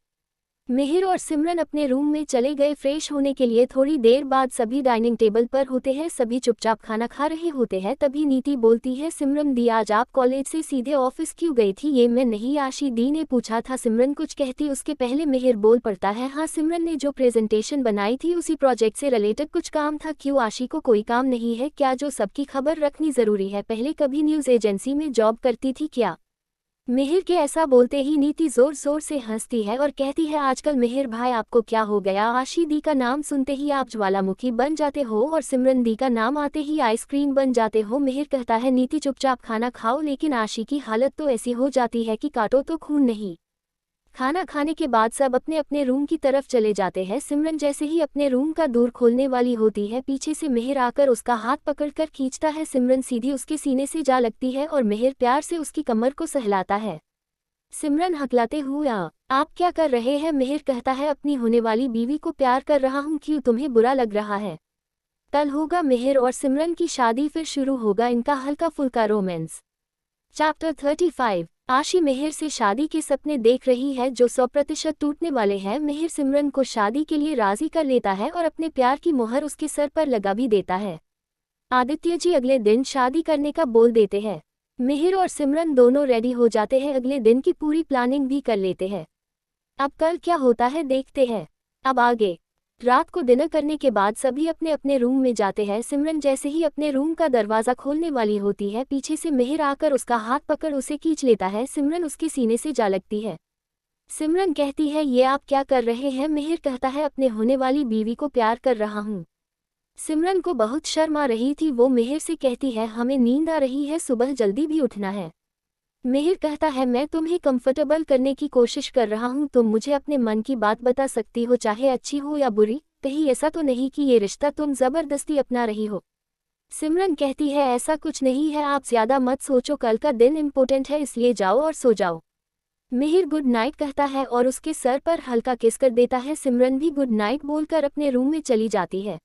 मिहिर और सिमरन अपने रूम में चले गए फ्रेश होने के लिए। थोड़ी देर बाद सभी डाइनिंग टेबल पर होते हैं, सभी चुपचाप खाना खा रहे होते हैं। तभी नीति बोलती है सिमरन दी आज आप कॉलेज से सीधे ऑफिस क्यों गई थी? ये मैं नहीं आशी दी ने पूछा था। सिमरन कुछ कहती उसके पहले मिहिर बोल पड़ता है हाँ सिमरन ने जो प्रेजेंटेशन बनाई थी उसी प्रोजेक्ट से रिलेटेड कुछ काम था। क्यों आशी को कोई काम नहीं है क्या जो सबकी खबर रखनी जरूरी है? पहले कभी न्यूज एजेंसी में जॉब करती थी क्या? मिहिर के ऐसा बोलते ही नीति जोर जोर से हंसती है और कहती है आजकल मिहिर भाई आपको क्या हो गया? आशी दी का नाम सुनते ही आप ज्वालामुखी बन जाते हो और सिमरन दी का नाम आते ही आइसक्रीम बन जाते हो। मिहिर कहता है नीति चुपचाप खाना खाओ, लेकिन आशी की हालत तो ऐसी हो जाती है कि काटो तो खून नहीं। खाना खाने के बाद सब अपने अपने रूम की तरफ चले जाते हैं। सिमरन जैसे ही अपने रूम का दूर खोलने वाली होती है, पीछे से मिहिर आकर उसका हाथ पकड़कर खींचता है। सिमरन सीधी उसके सीने से जा लगती है और मिहिर प्यार से उसकी कमर को सहलाता है। सिमरन हकलाते हुए आप क्या कर रहे हैं? मिहिर कहता है अपनी होने वाली बीवी को प्यार कर रहा हूँ। क्यों तुम्हें बुरा लग रहा है? कल होगा मिहिर और सिमरन की शादी, फिर शुरू होगा इनका हल्का फुल्का रोमांस। चैप्टर 35। आशी मिहिर से शादी के सपने देख रही है जो 100% टूटने वाले हैं। मिहिर सिमरन को शादी के लिए राजी कर लेता है और अपने प्यार की मोहर उसके सर पर लगा भी देता है। आदित्य जी अगले दिन शादी करने का बोल देते हैं। मिहिर और सिमरन दोनों रेडी हो जाते हैं, अगले दिन की पूरी प्लानिंग भी कर लेते हैं। अब कल क्या होता है देखते हैं। अब आगे। रात को डिनर करने के बाद सभी अपने अपने रूम में जाते हैं। सिमरन जैसे ही अपने रूम का दरवाज़ा खोलने वाली होती है, पीछे से मिहिर आकर उसका हाथ पकड़ उसे खींच लेता है। सिमरन उसके सीने से जा लगती है। सिमरन कहती है, ये आप क्या कर रहे हैं? मिहिर कहता है, अपने होने वाली बीवी को प्यार कर रहा हूँ। सिमरन को बहुत शर्म आ रही थी। वो मिहिर से कहती है, हमें नींद आ रही है, सुबह जल्दी भी उठना है। मिहिर कहता है, मैं तुम्हें कंफर्टेबल करने की कोशिश कर रहा हूँ, तुम मुझे अपने मन की बात बता सकती हो, चाहे अच्छी हो या बुरी। कहीं ऐसा तो नहीं कि ये रिश्ता तुम जबरदस्ती अपना रही हो? सिमरन कहती है, ऐसा कुछ नहीं है, आप ज्यादा मत सोचो, कल का दिन इम्पोर्टेंट है, इसलिए जाओ और सो जाओ। मिहिर गुड नाइट कहता है और उसके सर पर हल्का किस कर देता है। सिमरन भी गुड नाइट बोलकर अपने रूम में चली जाती है।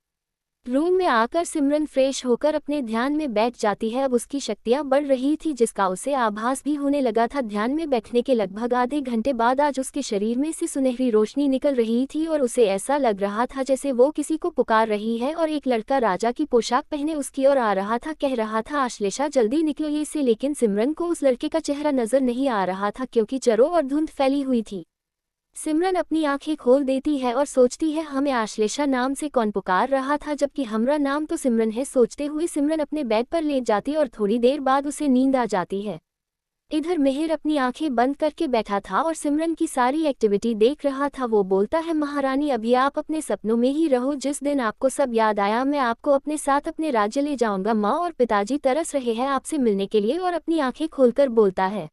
रूम में आकर सिमरन फ्रेश होकर अपने ध्यान में बैठ जाती है। अब उसकी शक्तियां बढ़ रही थी, जिसका उसे आभास भी होने लगा था। ध्यान में बैठने के लगभग आधे घंटे बाद आज उसके शरीर में से सुनहरी रोशनी निकल रही थी और उसे ऐसा लग रहा था जैसे वो किसी को पुकार रही है और एक लड़का राजा की पोशाक पहने उसकी ओर आ रहा था। कह रहा था, आश्लेषा जल्दी निकलो ये से, लेकिन सिमरन को उस लड़के का चेहरा नजर नहीं आ रहा था क्योंकि चारों ओर धुंध फैली हुई थी। सिमरन अपनी आंखें खोल देती है और सोचती है, हमें आश्लेषा नाम से कौन पुकार रहा था, जबकि हमारा नाम तो सिमरन है। सोचते हुए सिमरन अपने बेड पर लेट जाती और थोड़ी देर बाद उसे नींद आ जाती है। इधर मिहिर अपनी आंखें बंद करके बैठा था और सिमरन की सारी एक्टिविटी देख रहा था। वो बोलता है, महारानी अभी आप अपने सपनों में ही रहो, जिस दिन आपको सब याद आया मैं आपको अपने साथ अपने राज्य ले जाऊंगा। माँ और पिताजी तरस रहे हैं आपसे मिलने के लिए। और अपनी आंखें खोलकर बोलता है,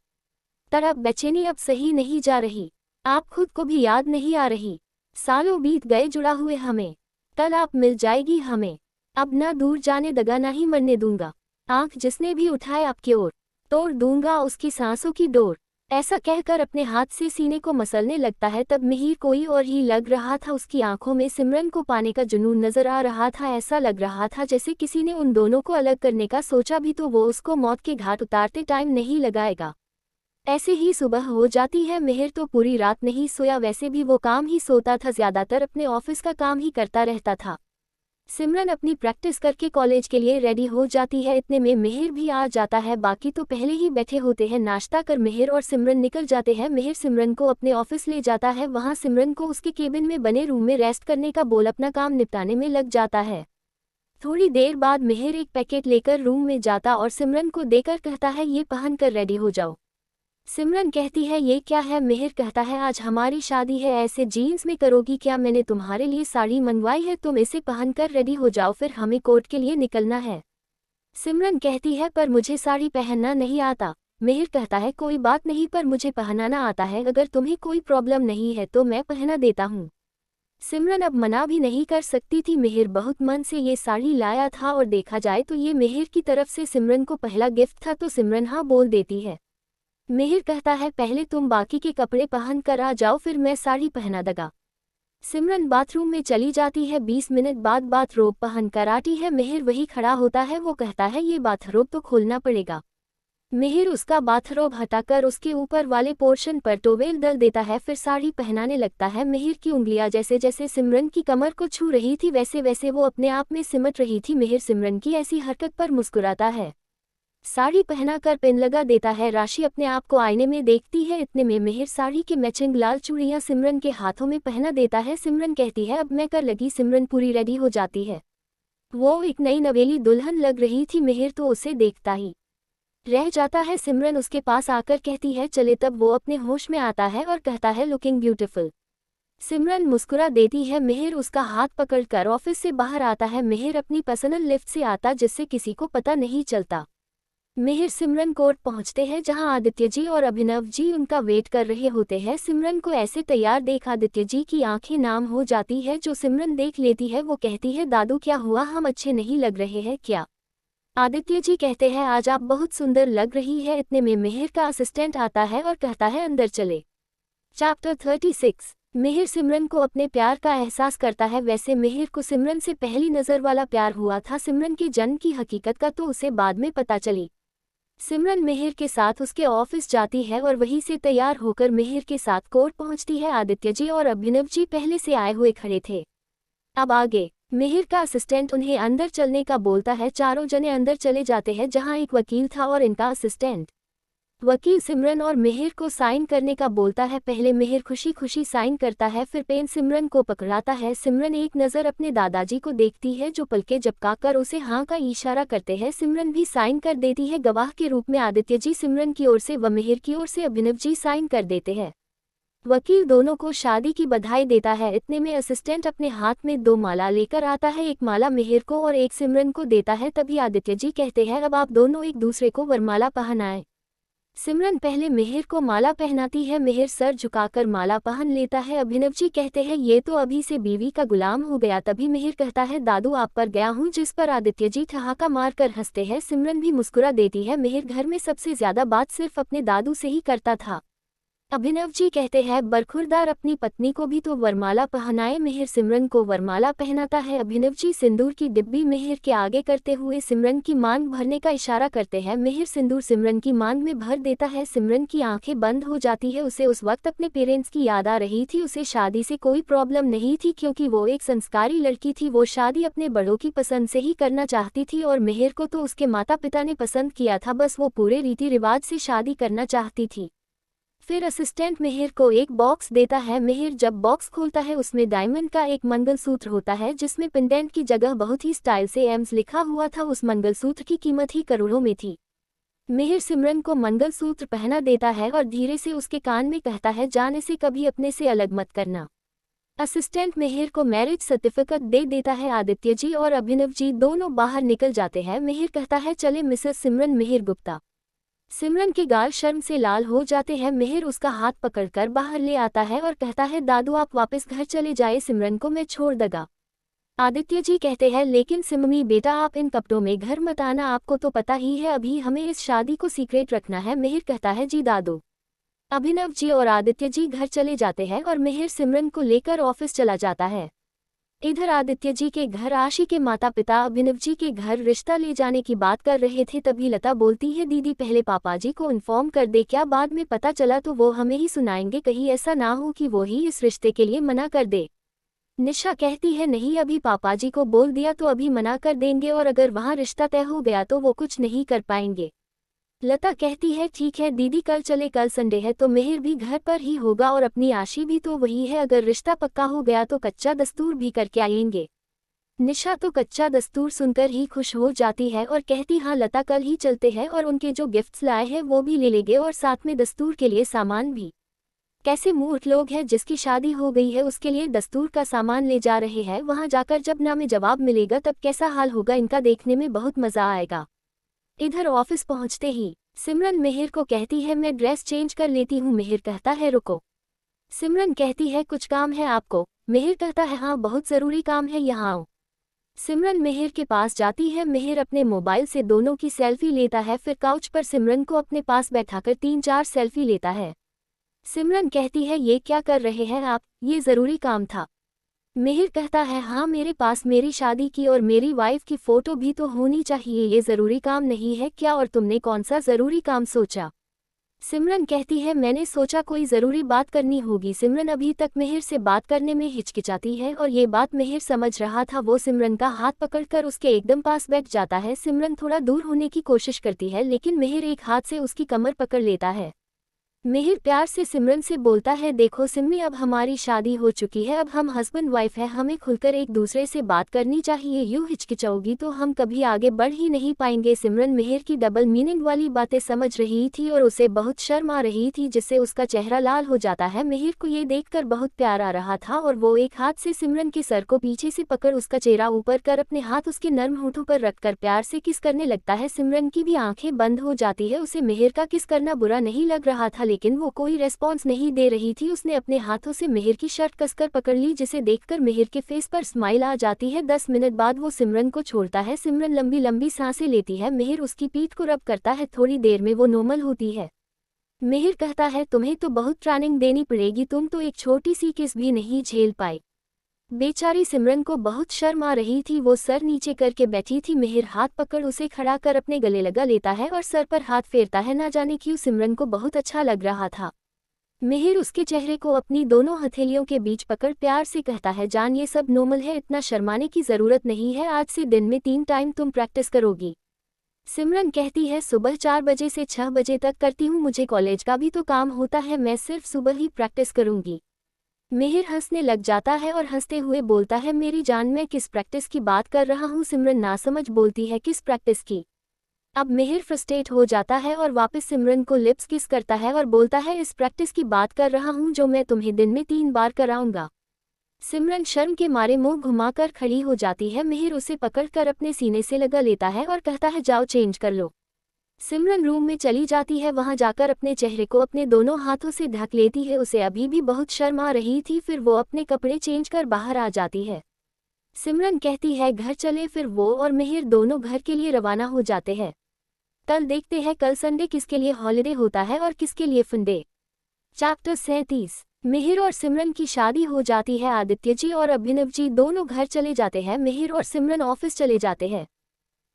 तड़प बेचैनी अब सही नहीं जा रही, आप खुद को भी याद नहीं आ रही, सालों बीत गए जुड़ा हुए हमें, कल आप मिल जाएगी हमें, अब ना दूर जाने दगा ना ही मरने दूंगा, आंख जिसने भी उठाए आपकी ओर, तोड़ दूंगा उसकी सांसों की डोर। ऐसा कहकर अपने हाथ से सीने को मसलने लगता है। तब मिहिर कोई और ही लग रहा था, उसकी आंखों में सिमरन को पाने का जुनून नजर आ रहा था। ऐसा लग रहा था जैसे किसी ने उन दोनों को अलग करने का सोचा भी तो वो उसको मौत के घाट उतारते टाइम नहीं लगाएगा। ऐसे ही सुबह हो जाती है। मिहिर तो पूरी रात नहीं सोया, वैसे भी वो काम ही सोता था, ज्यादातर अपने ऑफिस का काम ही करता रहता था। सिमरन अपनी प्रैक्टिस करके कॉलेज के लिए रेडी हो जाती है। इतने में मिहिर भी आ जाता है, बाकी तो पहले ही बैठे होते हैं। नाश्ता कर मिहिर और सिमरन निकल जाते हैं। मिहिर सिमरन को अपने ऑफिस ले जाता है, वहाँ सिमरन को उसके केबिन में बने रूम में रेस्ट करने का बोल अपना काम निपटाने में लग जाता है। थोड़ी देर बाद मिहिर एक पैकेट लेकर रूम में जाता और सिमरन को देकर कहता है, ये पहन कर रेडी हो जाओ। सिमरन कहती है, ये क्या है? मिहिर कहता है, आज हमारी शादी है, ऐसे जीन्स में करोगी क्या? मैंने तुम्हारे लिए साड़ी मंगवाई है, तुम इसे पहनकर रेडी हो जाओ, फिर हमें कोर्ट के लिए निकलना है। सिमरन कहती है, पर मुझे साड़ी पहनना नहीं आता। मिहिर कहता है, कोई बात नहीं, पर मुझे पहनाना आता है, अगर तुम्हें कोई प्रॉब्लम नहीं है तो मैं पहना देता हूँ। सिमरन अब मना भी नहीं कर सकती थी। मिहिर बहुत मन से ये साड़ी लाया था और देखा जाए तो ये मिहिर की तरफ से सिमरन को पहला गिफ्ट था, तो सिमरन हाँ बोल देती है। मिहिर कहता है, पहले तुम बाकी के कपड़े पहन कर आ जाओ, फिर मैं साड़ी पहना दूंगा। सिमरन बाथरूम में चली जाती है। 20 मिनट बाद बाथरोब पहन कर आती है। मिहिर वही खड़ा होता है। वो कहता है, ये बाथरोब तो खोलना पड़ेगा। मिहिर उसका बाथरोब हटाकर उसके ऊपर वाले पोर्शन पर टोवेल डाल देता है, फिर साड़ी पहनाने लगता है। मिहिर की उंगलियां जैसे जैसे सिमरन की कमर को छू रही थी वैसे वैसे वो अपने आप में सिमट रही थी। मिहिर सिमरन की ऐसी हरकत पर मुस्कुराता है, साड़ी पहनाकर पिन लगा देता है। राशि अपने आप को आईने में देखती है। इतने में मिहिर साड़ी के मैचिंग लाल चूड़ियां सिमरन के हाथों में पहना देता है। सिमरन कहती है, अब मैं कर लगी। सिमरन पूरी रेडी हो जाती है। वो एक नई नवेली दुल्हन लग रही थी। मिहिर तो उसे देखता ही रह जाता है। सिमरन उसके पास आकर कहती है, चले। तब वो अपने होश में आता है और कहता है, लुकिंग ब्यूटीफुल। सिमरन मुस्कुरा देती है। मिहिर उसका हाथ पकड़कर ऑफिस से बाहर आता है। मिहिर अपनी पर्सनल लिफ्ट से आता, जिससे किसी को पता नहीं चलता। मिहिर सिमरन कोर्ट पहुंचते हैं, जहां आदित्य जी और अभिनव जी उनका वेट कर रहे होते हैं। सिमरन को ऐसे तैयार देख आदित्य जी की आंखें नाम हो जाती है। जो सिमरन देख लेती है वो कहती है, दादू क्या हुआ, हम अच्छे नहीं लग रहे हैं क्या? आदित्य जी कहते हैं, आज आप बहुत सुंदर लग रही है। इतने में मिहिर का असिस्टेंट आता है और कहता है, अंदर चले। चैप्टर 36। मिहिर सिमरन को अपने प्यार का एहसास करता है। वैसे मिहिर को सिमरन से पहली नज़र वाला प्यार हुआ था। सिमरन के जन्म की हकीकत का तो उसे बाद में पता चली। सिमरन मिहिर के साथ उसके ऑफिस जाती है और वहीं से तैयार होकर मिहिर के साथ कोर्ट पहुंचती है। आदित्य जी और अभिनव जी पहले से आए हुए खड़े थे। अब आगे मिहिर का असिस्टेंट उन्हें अंदर चलने का बोलता है। चारों जने अंदर चले जाते हैं जहां एक वकील था और इनका असिस्टेंट। वकील सिमरन और मिहिर को साइन करने का बोलता है। पहले मिहिर खुशी खुशी साइन करता है, फिर पेन सिमरन को पकड़ाता है। सिमरन एक नज़र अपने दादाजी को देखती है जो पलके झपकाकर उसे हाँ का इशारा करते हैं। सिमरन भी साइन कर देती है। गवाह के रूप में आदित्य जी सिमरन की ओर से व मिहिर की ओर से अभिनव जी साइन कर देते हैं। वकील दोनों को शादी की बधाई देता है। इतने में असिस्टेंट अपने हाथ में 2 माला लेकर आता है। एक माला मिहिर को और एक सिमरन को देता है। तभी आदित्य जी कहते हैं अब आप दोनों एक दूसरे को वरमाला पहनाएं। सिमरन पहले मिहिर को माला पहनाती है। मिहिर सर झुकाकर माला पहन लेता है। अभिनव जी कहते हैं ये तो अभी से बीवी का गुलाम हो गया। तभी मिहिर कहता है दादू आप पर गया हूँ, जिस पर आदित्य जी ठहाका मारकर हंसते हैं। सिमरन भी मुस्कुरा देती है। मिहिर घर में सबसे ज्यादा बात सिर्फ अपने दादू से ही करता था। अभिनव जी कहते हैं बरखुरदार अपनी पत्नी को भी तो वरमाला पहनाए। मिहिर सिमरन को वरमाला पहनाता है। अभिनव जी सिंदूर की डिब्बी मिहिर के आगे करते हुए सिमरन की मांग भरने का इशारा करते हैं। मिहिर सिंदूर सिमरन की मांग में भर देता है। सिमरन की आंखें बंद हो जाती है। उसे उस वक्त अपने पेरेंट्स की याद आ रही थी। उसे शादी से कोई प्रॉब्लम नहीं थी क्योंकि वो एक संस्कारी लड़की थी। वो शादी अपने बड़ों की पसंद से ही करना चाहती थी और मिहिर को तो उसके माता पिता ने पसंद किया था, बस वो पूरे रीति रिवाज से शादी करना चाहती थी। फिर असिस्टेंट मिहिर को एक बॉक्स देता है। मिहिर जब बॉक्स खोलता है उसमें डायमंड का एक मंगलसूत्र होता है जिसमें पेंडेंट की जगह बहुत ही स्टाइल से एम्स लिखा हुआ था। उस मंगलसूत्र की कीमत ही करोड़ों में थी। मिहिर सिमरन को मंगलसूत्र पहना देता है और धीरे से उसके कान में कहता है जाने से कभी अपने से अलग मत करना। असिस्टेंट मिहिर को मैरिज सर्टिफिकेट दे देता है। आदित्य जी और अभिनव जी दोनों बाहर निकल जाते हैं। मिहिर कहता है चले मिसेस सिमरन मिहिर गुप्ता। सिमरन के गाल शर्म से लाल हो जाते हैं। मिहिर उसका हाथ पकड़कर बाहर ले आता है और कहता है दादू आप वापस घर चले जाए, सिमरन को मैं छोड़ दूंगा। आदित्य जी कहते हैं लेकिन सिममी बेटा आप इन कपड़ों में घर मत आना, आपको तो पता ही है अभी हमें इस शादी को सीक्रेट रखना है। मिहिर कहता है जी दादू। अभिनव जी और आदित्य जी घर चले जाते हैं और मिहिर सिमरन को लेकर ऑफिस चला जाता है। इधर आदित्य जी के घर आशी के माता पिता अभिनव जी के घर रिश्ता ले जाने की बात कर रहे थे। तभी लता बोलती है दीदी पहले पापा जी को इन्फॉर्म कर दे, क्या बाद में पता चला तो वो हमें ही सुनाएंगे, कहीं ऐसा ना हो कि वो ही इस रिश्ते के लिए मना कर दे। निशा कहती है नहीं अभी पापा जी को बोल दिया तो अभी मना कर देंगे और अगर वहाँ रिश्ता तय हो गया तो वो कुछ नहीं कर पाएंगे। लता कहती है ठीक है दीदी कल चले, कल संडे है तो मिहिर भी घर पर ही होगा और अपनी आशी भी तो वही है, अगर रिश्ता पक्का हो गया तो कच्चा दस्तूर भी करके आएंगे। निशा तो कच्चा दस्तूर सुनकर ही खुश हो जाती है और कहती हाँ लता कल ही चलते हैं और उनके जो गिफ्ट्स लाए हैं वो भी ले लेंगे और साथ में दस्तूर के लिए सामान भी। कैसे मूर्ख लोग हैं, जिसकी शादी हो गई है उसके लिए दस्तूर का सामान ले जा रहे हैं, वहां जाकर जब ना में जवाब मिलेगा तब कैसा हाल होगा इनका, देखने में बहुत मजा आएगा। इधर ऑफिस पहुंचते ही सिमरन मिहिर को कहती है मैं ड्रेस चेंज कर लेती हूँ। मिहिर कहता है रुको। सिमरन कहती है कुछ काम है आपको। मिहिर कहता है हाँ बहुत ज़रूरी काम है, यहाँ आओ। सिमरन मिहिर के पास जाती है। मिहिर अपने मोबाइल से दोनों की सेल्फी लेता है, फिर काउच पर सिमरन को अपने पास बैठाकर 3-4 सेल्फी लेता है। सिमरन कहती है ये क्या कर रहे हैं आप, ये ज़रूरी काम था। मिहिर कहता है हाँ मेरे पास मेरी शादी की और मेरी वाइफ की फ़ोटो भी तो होनी चाहिए, ये ज़रूरी काम नहीं है क्या, और तुमने कौन सा ज़रूरी काम सोचा। सिमरन कहती है मैंने सोचा कोई ज़रूरी बात करनी होगी। सिमरन अभी तक मिहिर से बात करने में हिचकिचाती है और ये बात मिहिर समझ रहा था। वो सिमरन का हाथ पकड़कर उसके एकदम पास बैठ जाता है। सिमरन थोड़ा दूर होने की कोशिश करती है लेकिन मिहिर एक हाथ से उसकी कमर पकड़ लेता है। मिहिर प्यार से सिमरन से बोलता है देखो सिम्मी अब हमारी शादी हो चुकी है, अब हम हस्बैंड वाइफ है, हमें खुलकर एक दूसरे से बात करनी चाहिए, यूं हिचकिचाओगी तो हम कभी आगे बढ़ ही नहीं पाएंगे। सिमरन मिहिर की डबल मीनिंग वाली बातें समझ रही थी और उसे बहुत शर्म आ रही थी जिससे उसका चेहरा लाल हो जाता है। मिहिर को ये देखकर बहुत प्यार आ रहा था और वो एक हाथ से सिमरन के सर को पीछे से पकड़ उसका चेहरा ऊपर कर अपने हाथ उसके नर्म होठों पर रखकर प्यार से किस करने लगता है। सिमरन की भी आंखें बंद हो जाती है। उसे मिहिर का किस करना बुरा नहीं लग रहा था लेकिन वो कोई रेस्पॉन्स नहीं दे रही थी। उसने अपने हाथों से मिहिर की शर्ट कसकर पकड़ ली जिसे देखकर मिहिर के फेस पर स्माइल आ जाती है। 10 मिनट बाद वो सिमरन को छोड़ता है। सिमरन लंबी लंबी सांसें लेती है। मिहिर उसकी पीठ को रब करता है। थोड़ी देर में वो नॉर्मल होती है। मिहिर कहता है तुम्हें तो बहुत ट्रेनिंग देनी पड़ेगी, तुम तो एक छोटी सी किस भी नहीं झेल पाई। बेचारी सिमरन को बहुत शर्म आ रही थी, वो सर नीचे करके बैठी थी। मिहिर हाथ पकड़ उसे खड़ा कर अपने गले लगा लेता है और सर पर हाथ फेरता है। ना जाने क्यों सिमरन को बहुत अच्छा लग रहा था। मिहिर उसके चेहरे को अपनी दोनों हथेलियों के बीच पकड़ प्यार से कहता है, जान ये सब नॉर्मल है, इतना शर्माने की जरूरत नहीं है, आज से दिन में 3 टाइम तुम प्रैक्टिस करोगी। सिमरन कहती है सुबह 4 बजे से 6 बजे तक करती हूँ, मुझे कॉलेज का भी तो काम होता है, मैं सिर्फ सुबह ही प्रैक्टिस करूंगी। मिहिर हंसने लग जाता है और हंसते हुए बोलता है, मेरी जान मैं किस प्रैक्टिस की बात कर रहा हूँ। सिमरन नासमझ बोलती है, किस प्रैक्टिस की। अब मिहिर फ्रस्ट्रेट हो जाता है और वापस सिमरन को लिप्स किस करता है और बोलता है, इस प्रैक्टिस की बात कर रहा हूँ जो मैं तुम्हें दिन में 3 बार कराऊंगा। सिमरन शर्म के मारे मुंह घुमाकर खड़ी हो जाती है। मिहिर उसे पकड़कर अपने सीने से लगा लेता है और कहता है, जाओ चेंज कर लो। सिमरन रूम में चली जाती है, वहां जाकर अपने चेहरे को अपने दोनों हाथों से ढक लेती है। उसे अभी भी बहुत शर्म आ रही थी। फिर वो अपने कपड़े चेंज कर बाहर आ जाती है। सिमरन कहती है, घर चले। फिर वो और मिहिर दोनों घर के लिए रवाना हो जाते हैं। कल देखते हैं कल संडे किसके लिए हॉलिडे होता है और किसके लिए फंडे। चैप्टर 37। मिहिर और सिमरन की शादी हो जाती है। आदित्य जी और अभिनव जी दोनों घर चले जाते हैं। मिहिर और सिमरन ऑफिस चले जाते हैं।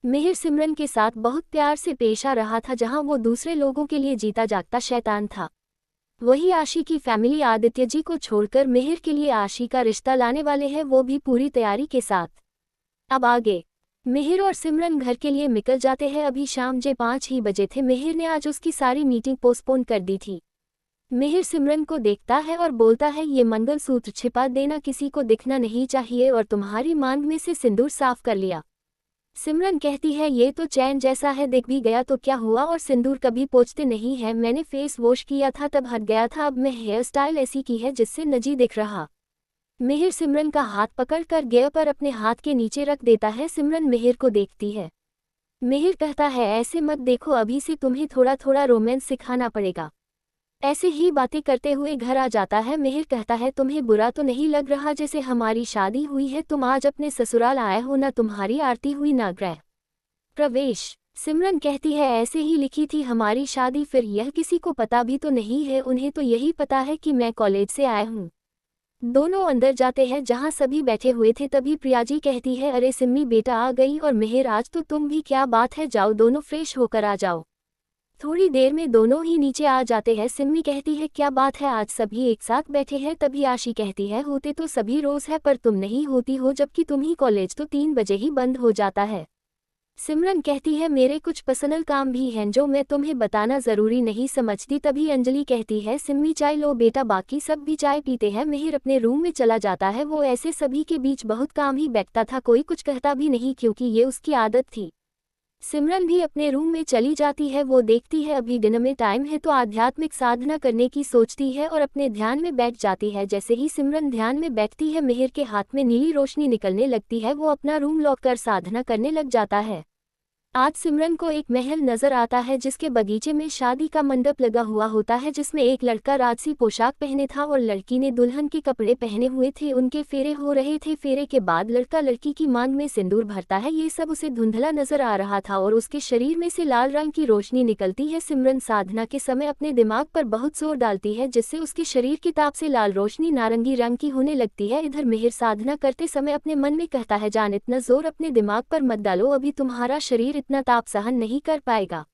मिहिर सिमरन के साथ बहुत प्यार से पेश आ रहा था, जहां वो दूसरे लोगों के लिए जीता जागता शैतान था। वही आशी की फैमिली आदित्य जी को छोड़कर मिहिर के लिए आशी का रिश्ता लाने वाले हैं, वो भी पूरी तैयारी के साथ। अब आगे मिहिर और सिमरन घर के लिए निकल जाते हैं। अभी शाम जे 5 ही बजे थे। मिहिर ने आज उसकी सारी मीटिंग पोस्टपोन कर दी थी। मिहिर सिमरन को देखता है और बोलता है, ये मंगलसूत्र छिपा देना, किसी को दिखना नहीं चाहिए, और तुम्हारी मांग में से सिंदूर साफ कर लिया। सिमरन कहती है, ये तो चैन जैसा है, दिख भी गया तो क्या हुआ, और सिंदूर कभी पोंछते नहीं है, मैंने फेस वॉश किया था तब हट गया था, अब मैं हेयर स्टाइल ऐसी की है जिससे नजी दिख रहा। मिहिर सिमरन का हाथ पकड़कर गेयर पर अपने हाथ के नीचे रख देता है। सिमरन मिहिर को देखती है। मिहिर कहता है, ऐसे मत देखो, अभी से तुम्हें थोड़ा थोड़ा रोमांस सिखाना पड़ेगा। ऐसे ही बातें करते हुए घर आ जाता है। मिहिर कहता है, तुम्हें बुरा तो नहीं लग रहा जैसे हमारी शादी हुई है, तुम आज अपने ससुराल आए हो, ना तुम्हारी आरती हुई ना गृह प्रवेश। सिमरन कहती है, ऐसे ही लिखी थी हमारी शादी, फिर यह किसी को पता भी तो नहीं है, उन्हें तो यही पता है कि मैं कॉलेज से आया हूँ। दोनों अंदर जाते हैं जहाँ सभी बैठे हुए थे। तभी प्रियाजी कहती है, अरे सिम्मी बेटा आ गई, और मिहिर आज तो तुम भी, क्या बात है, जाओ दोनों फ्रेश होकर आ जाओ। थोड़ी देर में दोनों ही नीचे आ जाते हैं। सिम्मी कहती है, क्या बात है, आज सभी एक साथ बैठे हैं। तभी आशी कहती है, होते तो सभी रोज है, पर तुम नहीं होती हो, जबकि तुम्ही कॉलेज तो 3 बजे ही बंद हो जाता है। सिमरन कहती है, मेरे कुछ पर्सनल काम भी हैं जो मैं तुम्हें बताना जरूरी नहीं समझती। तभी अंजलि कहती है, सिम्मी चाय लो बेटा, बाकी सब भी चाय पीते हैं। मिहिर अपने रूम में चला जाता है। वो ऐसे सभी के बीच बहुत काम ही बैठता था, कोई कुछ कहता भी नहीं, क्योंकि ये उसकी आदत थी। सिमरन भी अपने रूम में चली जाती है। वो देखती है अभी दिन में टाइम है, तो आध्यात्मिक साधना करने की सोचती है और अपने ध्यान में बैठ जाती है। जैसे ही सिमरन ध्यान में बैठती है, मिहिर के हाथ में नीली रोशनी निकलने लगती है। वो अपना रूम लॉक कर साधना करने लग जाता है। आज सिमरन को एक महल नजर आता है, जिसके बगीचे में शादी का मंडप लगा हुआ होता है, जिसमें एक लड़का राजसी पोशाक पहने था और लड़की ने दुल्हन के कपड़े पहने हुए थे। उनके फेरे हो रहे थे। फेरे के बाद लड़का लड़की की मांग में सिंदूर भरता है। ये सब उसे धुंधला नजर आ रहा था और उसके शरीर में से लाल रंग की रोशनी निकलती है। सिमरन साधना के समय अपने दिमाग पर बहुत जोर डालती है, जिससे उसके शरीर की ताप से लाल रोशनी नारंगी रंग की होने लगती है। इधर मिहिर साधना करते समय अपने मन में कहता है, जान इतना जोर अपने दिमाग पर मत डालो, अभी तुम्हारा शरीर इतना ताप सहन नहीं कर पाएगा।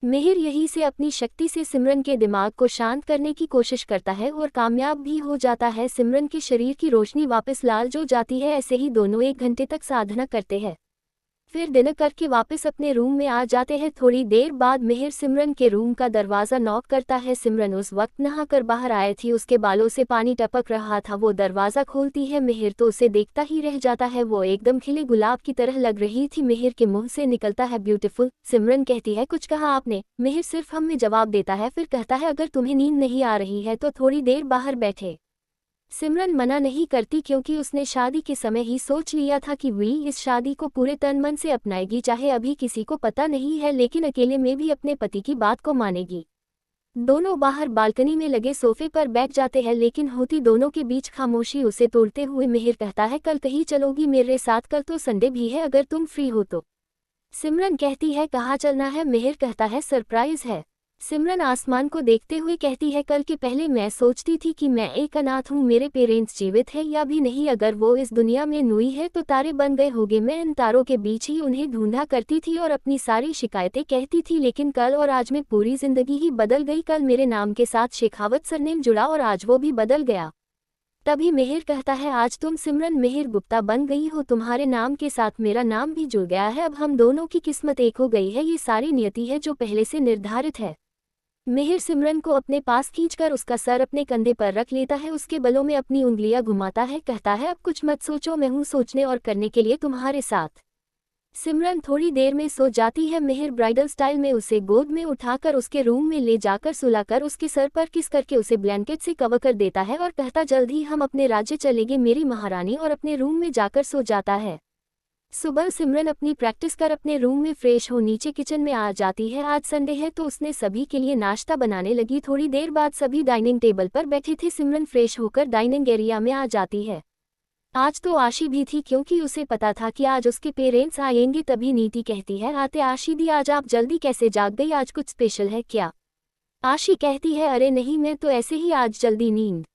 मिहिर यही से अपनी शक्ति से सिमरन के दिमाग को शांत करने की कोशिश करता है और कामयाब भी हो जाता है। सिमरन के शरीर की रोशनी वापस लाल हो जाती है। ऐसे ही दोनों 1 घंटे तक साधना करते हैं। फिर डिनर करके वापस अपने रूम में आ जाते हैं। थोड़ी देर बाद मिहिर सिमरन के रूम का दरवाज़ा नॉक करता है। सिमरन उस वक्त नहाकर बाहर आई थी, उसके बालों से पानी टपक रहा था। वो दरवाज़ा खोलती है। मिहिर तो उसे देखता ही रह जाता है। वो एकदम खिले गुलाब की तरह लग रही थी। मिहिर के मुंह से निकलता है, ब्यूटीफुल। सिमरन कहती है, कुछ कहा आपने? मिहिर सिर्फ हमें जवाब देता है, फिर कहता है, अगर तुम्हें नींद नहीं आ रही है तो थोड़ी देर बाहर बैठे। सिमरन मना नहीं करती, क्योंकि उसने शादी के समय ही सोच लिया था कि वी इस शादी को पूरे तन मन से अपनाएगी, चाहे अभी किसी को पता नहीं है, लेकिन अकेले में भी अपने पति की बात को मानेगी। दोनों बाहर बालकनी में लगे सोफे पर बैठ जाते हैं, लेकिन होती दोनों के बीच खामोशी। उसे तोड़ते हुए मिहिर कहता है, कल कहीं चलोगी मेरे साथ? कल तो संडे भी है, अगर तुम फ्री हो तो। सिमरन कहती है, कहाँ चलना है? मिहिर कहता है, सरप्राइज है। सिमरन आसमान को देखते हुए कहती है, कल के पहले मैं सोचती थी कि मैं एक अनाथ हूँ, मेरे पेरेंट्स जीवित है या भी नहीं, अगर वो इस दुनिया में नूई है तो तारे बन गए होंगे। मैं इन तारों के बीच ही उन्हें ढूंढा करती थी और अपनी सारी शिकायतें कहती थी, लेकिन कल और आज में पूरी जिंदगी ही बदल गई। कल मेरे नाम के साथ शेखावत सरनेम जुड़ा और आज वो भी बदल गया। तभी मिहिर कहता है, आज तुम सिमरन मिहिर गुप्ता बन गई हो, तुम्हारे नाम के साथ मेरा नाम भी जुड़ गया है, अब हम दोनों की किस्मत एक हो गई है, ये सारी नियति है जो पहले से निर्धारित है। मिहिर सिमरन को अपने पास खींचकर उसका सर अपने कंधे पर रख लेता है, उसके बलों में अपनी उंगलियां घुमाता है, कहता है, अब कुछ मत सोचो, मैं हूं सोचने और करने के लिए तुम्हारे साथ। सिमरन थोड़ी देर में सो जाती है। मिहिर ब्राइडल स्टाइल में उसे गोद में उठाकर उसके रूम में ले जाकर सुलाकर उसके सर पर किस करके उसे ब्लैंकेट से कवर कर देता है और कहता, जल्द ही हम अपने राज्य चलेंगे मेरी महारानी, और अपने रूम में जाकर सो जाता है। सुबह सिमरन अपनी प्रैक्टिस कर अपने रूम में फ्रेश हो नीचे किचन में आ जाती है। आज संडे है तो उसने सभी के लिए नाश्ता बनाने लगी। थोड़ी देर बाद सभी डाइनिंग टेबल पर बैठे थे। सिमरन फ्रेश होकर डाइनिंग एरिया में आ जाती है। आज तो आशी भी थी क्योंकि उसे पता था कि आज उसके पेरेंट्स आएंगे। तभी नीति कहती है, आते आशी दी, आज आप जल्दी कैसे जाग गई, आज कुछ स्पेशल है क्या? आशी कहती है, अरे नहीं, मैं तो ऐसे ही आज जल्दी नींद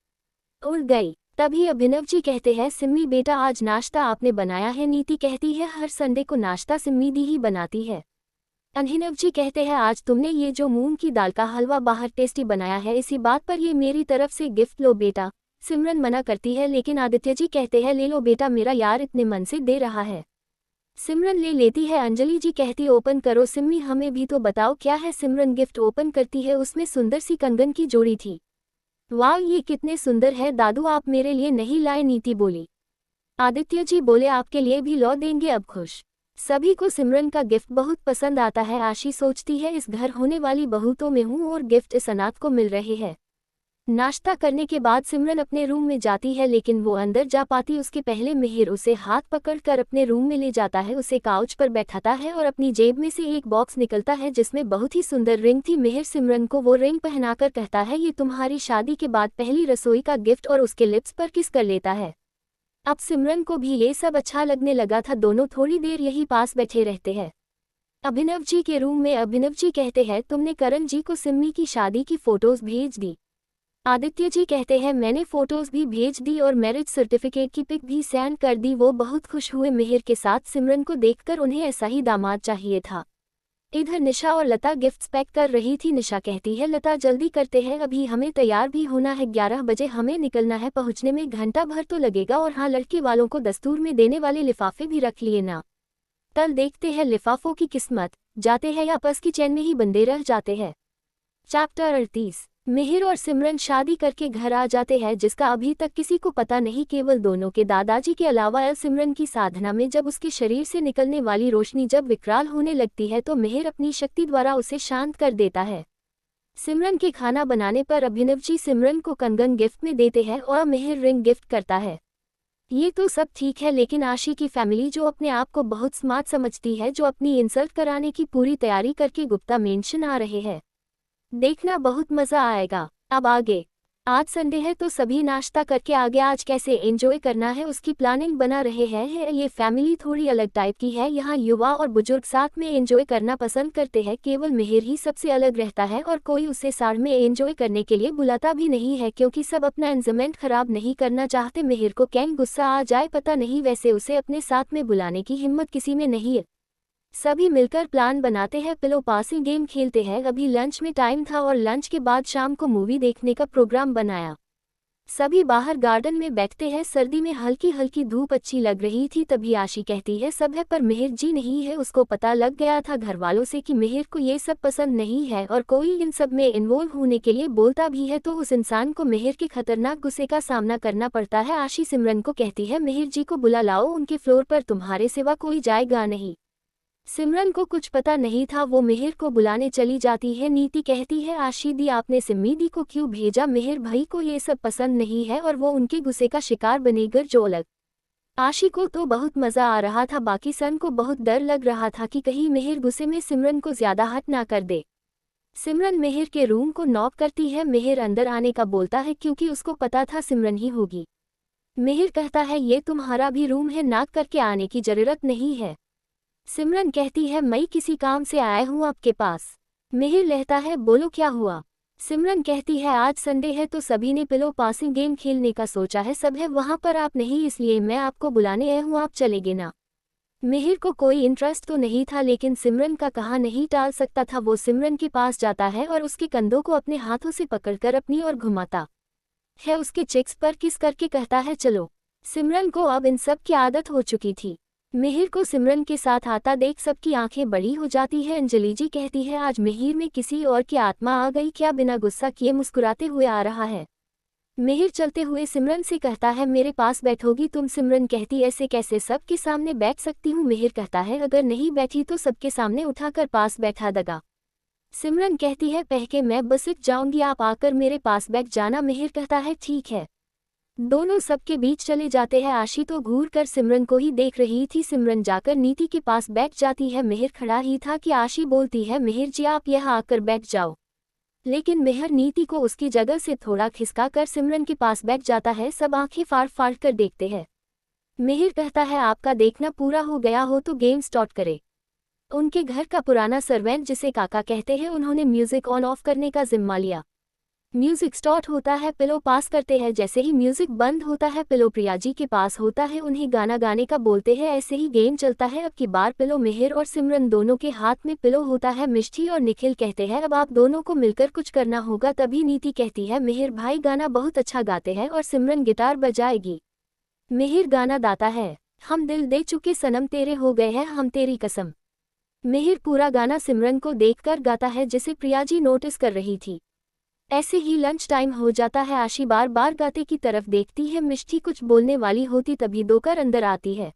उड़ गई। तभी अभिनव जी कहते हैं, सिम्मी बेटा आज नाश्ता आपने बनाया है? नीति कहती है, हर संडे को नाश्ता सिम्मी दी ही बनाती है। अभिनव जी कहते हैं, आज तुमने ये जो मूंग की दाल का हलवा बाहर टेस्टी बनाया है, इसी बात पर ये मेरी तरफ से गिफ्ट लो बेटा। सिमरन मना करती है लेकिन आदित्य जी कहते हैं, ले लो बेटा, मेरा यार इतने मन से दे रहा है। सिमरन ले लेती है। अंजलि जी कहती, ओपन करो सिम्मी, हमें भी तो बताओ क्या है। सिमरन गिफ्ट ओपन करती है, उसमें सुंदर सी कंगन की जोड़ी थी। वाह, ये कितने सुंदर है दादू, आप मेरे लिए नहीं लाए? नीति बोली। आदित्य जी बोले, आपके लिए भी ला देंगे, अब खुश। सभी को सिमरन का गिफ्ट बहुत पसंद आता है। आशी सोचती है, इस घर होने वाली बहू तो मैं हूँ और गिफ्ट इस अनाथ को मिल रहे हैं। नाश्ता करने के बाद सिमरन अपने रूम में जाती है, लेकिन वो अंदर जा पाती उसके पहले मिहिर उसे हाथ पकड़कर अपने रूम में ले जाता है, उसे काउच पर बैठाता है और अपनी जेब में से एक बॉक्स निकलता है जिसमें बहुत ही सुंदर रिंग थी। मिहिर सिमरन को वो रिंग पहनाकर कहता है, ये तुम्हारी शादी के बाद पहली रसोई का गिफ्ट, और उसके लिप्स पर किस कर लेता है। अब सिमरन को भी ये सब अच्छा लगने लगा था। दोनों थोड़ी देर यही पास बैठे रहते हैं। अभिनव जी के रूम में अभिनव जी कहते हैं, तुमने करण जी को सिम्मी की शादी की फोटोज भेज दी? आदित्य जी कहते हैं, मैंने फोटोज भी भेज दी और मैरिज सर्टिफिकेट की पिक भी सेंड कर दी। वो बहुत खुश हुए मिहिर के साथ सिमरन को देखकर, उन्हें ऐसा ही दामाद चाहिए था। इधर निशा और लता गिफ्ट्स पैक कर रही थी। निशा कहती है, लता जल्दी करते हैं, अभी हमें तैयार भी होना है, 11 बजे हमें निकलना है, पहुंचने में घंटा भर तो लगेगा। और हाँ, लड़के वालों को दस्तूर में देने वाले लिफाफे भी रख लिए ना, कल देखते हैं लिफाफों की किस्मत, जाते हैं या आपस की चैन में ही बंधे रह जाते हैं। चैप्टर 38। मिहिर और सिमरन शादी करके घर आ जाते हैं, जिसका अभी तक किसी को पता नहीं, केवल दोनों के दादाजी के अलावा। सिमरन की साधना में जब उसके शरीर से निकलने वाली रोशनी जब विकराल होने लगती है तो मिहिर अपनी शक्ति द्वारा उसे शांत कर देता है। सिमरन के खाना बनाने पर अभिनव जी सिमरन को कंगन गिफ्ट में देते हैं और मिहिर रिंग गिफ्ट करता है। ये तो सब ठीक है, लेकिन आशी की फैमिली जो अपने आप को बहुत स्मार्ट समझती है, जो अपनी इंसल्ट कराने की पूरी तैयारी करके गुप्ता मेंशन आ रहे हैं, देखना बहुत मजा आएगा। अब आगे, आज संडे है तो सभी नाश्ता करके आगे आज कैसे एंजॉय करना है उसकी प्लानिंग बना रहे हैं। ये फैमिली थोड़ी अलग टाइप की है, यहाँ युवा और बुजुर्ग साथ में एंजॉय करना पसंद करते हैं। केवल मिहिर ही सबसे अलग रहता है और कोई उसे साथ में एंजॉय करने के लिए बुलाता भी नहीं है, क्योंकि सब अपना एंजॉयमेंट खराब नहीं करना चाहते। मिहिर को कैन गुस्सा आ जाए पता नहीं, वैसे उसे अपने साथ में बुलाने की हिम्मत किसी में नहीं है। सभी मिलकर प्लान बनाते हैं, पिलो पासिंग गेम खेलते हैं। अभी लंच में टाइम था और लंच के बाद शाम को मूवी देखने का प्रोग्राम बनाया। सभी बाहर गार्डन में बैठते हैं। सर्दी में हल्की हल्की धूप अच्छी लग रही थी। तभी आशी कहती है, सब है पर मिहिर जी नहीं है। उसको पता लग गया था घर वालों से कि मिहिर को ये सब पसंद नहीं है और कोई इन सब में इन्वॉल्व होने के लिए बोलता भी है तो उस इंसान को मिहिर के खतरनाक गुस्से का सामना करना पड़ता है। आशी सिमरन को कहती है, मिहिर जी को बुला लाओ, उनके फ्लोर पर तुम्हारे सिवा कोई जाएगा नहीं। सिमरन को कुछ पता नहीं था, वो मिहिर को बुलाने चली जाती है। नीति कहती है, आशी दी आपने सिम्मी दी को क्यों भेजा? मिहिर भाई को ये सब पसंद नहीं है और वो उनके गुस्से का शिकार बनेगा। जो अलग आशी को तो बहुत मजा आ रहा था, बाकी सन को बहुत डर लग रहा था कि कहीं मिहिर गुस्से में सिमरन को ज्यादा हट ना कर दे। सिमरन मिहिर के रूम को नॉक करती है। मिहिर अंदर आने का बोलता है क्योंकि उसको पता था सिमरन ही होगी। मिहिर कहता है, ये तुम्हारा भी रूम है, नाक करके आने की जरूरत नहीं है। सिमरन कहती है, मैं किसी काम से आया हूँ आपके पास। मिहिर कहता है बोलो क्या हुआ। सिमरन कहती है आज संडे है तो सभी ने पिलो पासिंग गेम खेलने का सोचा है, सब है वहाँ पर आप नहीं, इसलिए मैं आपको बुलाने आया हूँ, आप चलेंगे ना। मिहिर को कोई इंटरेस्ट तो नहीं था लेकिन सिमरन का कहा नहीं टाल सकता था। वो सिमरन के पास जाता है और उसके कंधों को अपने हाथों से पकड़कर अपनी ओर घुमाता है, उसके चेक्स पर किस करके कहता है चलो। सिमरन को अब इन सब की आदत हो चुकी थी। मिहिर को सिमरन के साथ आता देख सबकी आंखें बड़ी हो जाती है। अंजलि जी कहती है आज मिहिर में किसी और की आत्मा आ गई क्या, बिना गुस्सा किए मुस्कुराते हुए आ रहा है। मिहिर चलते हुए सिमरन से कहता है मेरे पास बैठोगी तुम। सिमरन कहती ऐसे कैसे सबके सामने बैठ सकती हूँ। मिहिर कहता है अगर नहीं बैठी तो सबके सामने उठाकर पास बैठा देगा। सिमरन कहती है पहके मैं बस जाऊंगी, आप आकर मेरे पास बैठ जाना। मिहिर कहता है ठीक है। दोनों सबके बीच चले जाते हैं। आशी तो घूर कर सिमरन को ही देख रही थी। सिमरन जाकर नीति के पास बैठ जाती है। मिहिर खड़ा ही था कि आशी बोलती है मिहिर जी आप यहाँ आकर बैठ जाओ, लेकिन मिहिर नीति को उसकी जगह से थोड़ा खिसका कर सिमरन के पास बैठ जाता है। सब आंखें फाड़ फाड़ कर देखते हैं। मिहिर कहता है आपका देखना पूरा हो गया हो तो गेम स्टार्ट करे। उनके घर का पुराना सर्वेंट जिसे काका कहते हैं उन्होंने म्यूजिक ऑन ऑफ करने का जिम्मा लिया। म्यूजिक स्टार्ट होता है, पिलो पास करते हैं। जैसे ही म्यूजिक बंद होता है पिलो प्रिया जी के पास होता है, उन्हें गाना गाने का बोलते हैं। ऐसे ही गेम चलता है। अब की बार पिलो मिहिर और सिमरन दोनों के हाथ में पिलो होता है। मिष्टी और निखिल कहते हैं अब आप दोनों को मिलकर कुछ करना होगा। तभी नीति कहती है मिहिर भाई गाना बहुत अच्छा गाते हैं और सिमरन गिटार बजाएगी। मिहिर गाना गाता है हम दिल दे चुके सनम तेरे हो गए हैं हम तेरी कसम। मिहिर पूरा गाना सिमरन को देखकर गाता है जिसे प्रिया जी नोटिस कर रही थी। ऐसे ही लंच टाइम हो जाता है। आशी बार बार गाते की तरफ देखती है। मिष्टी कुछ बोलने वाली होती तभी दोकर अंदर आती है।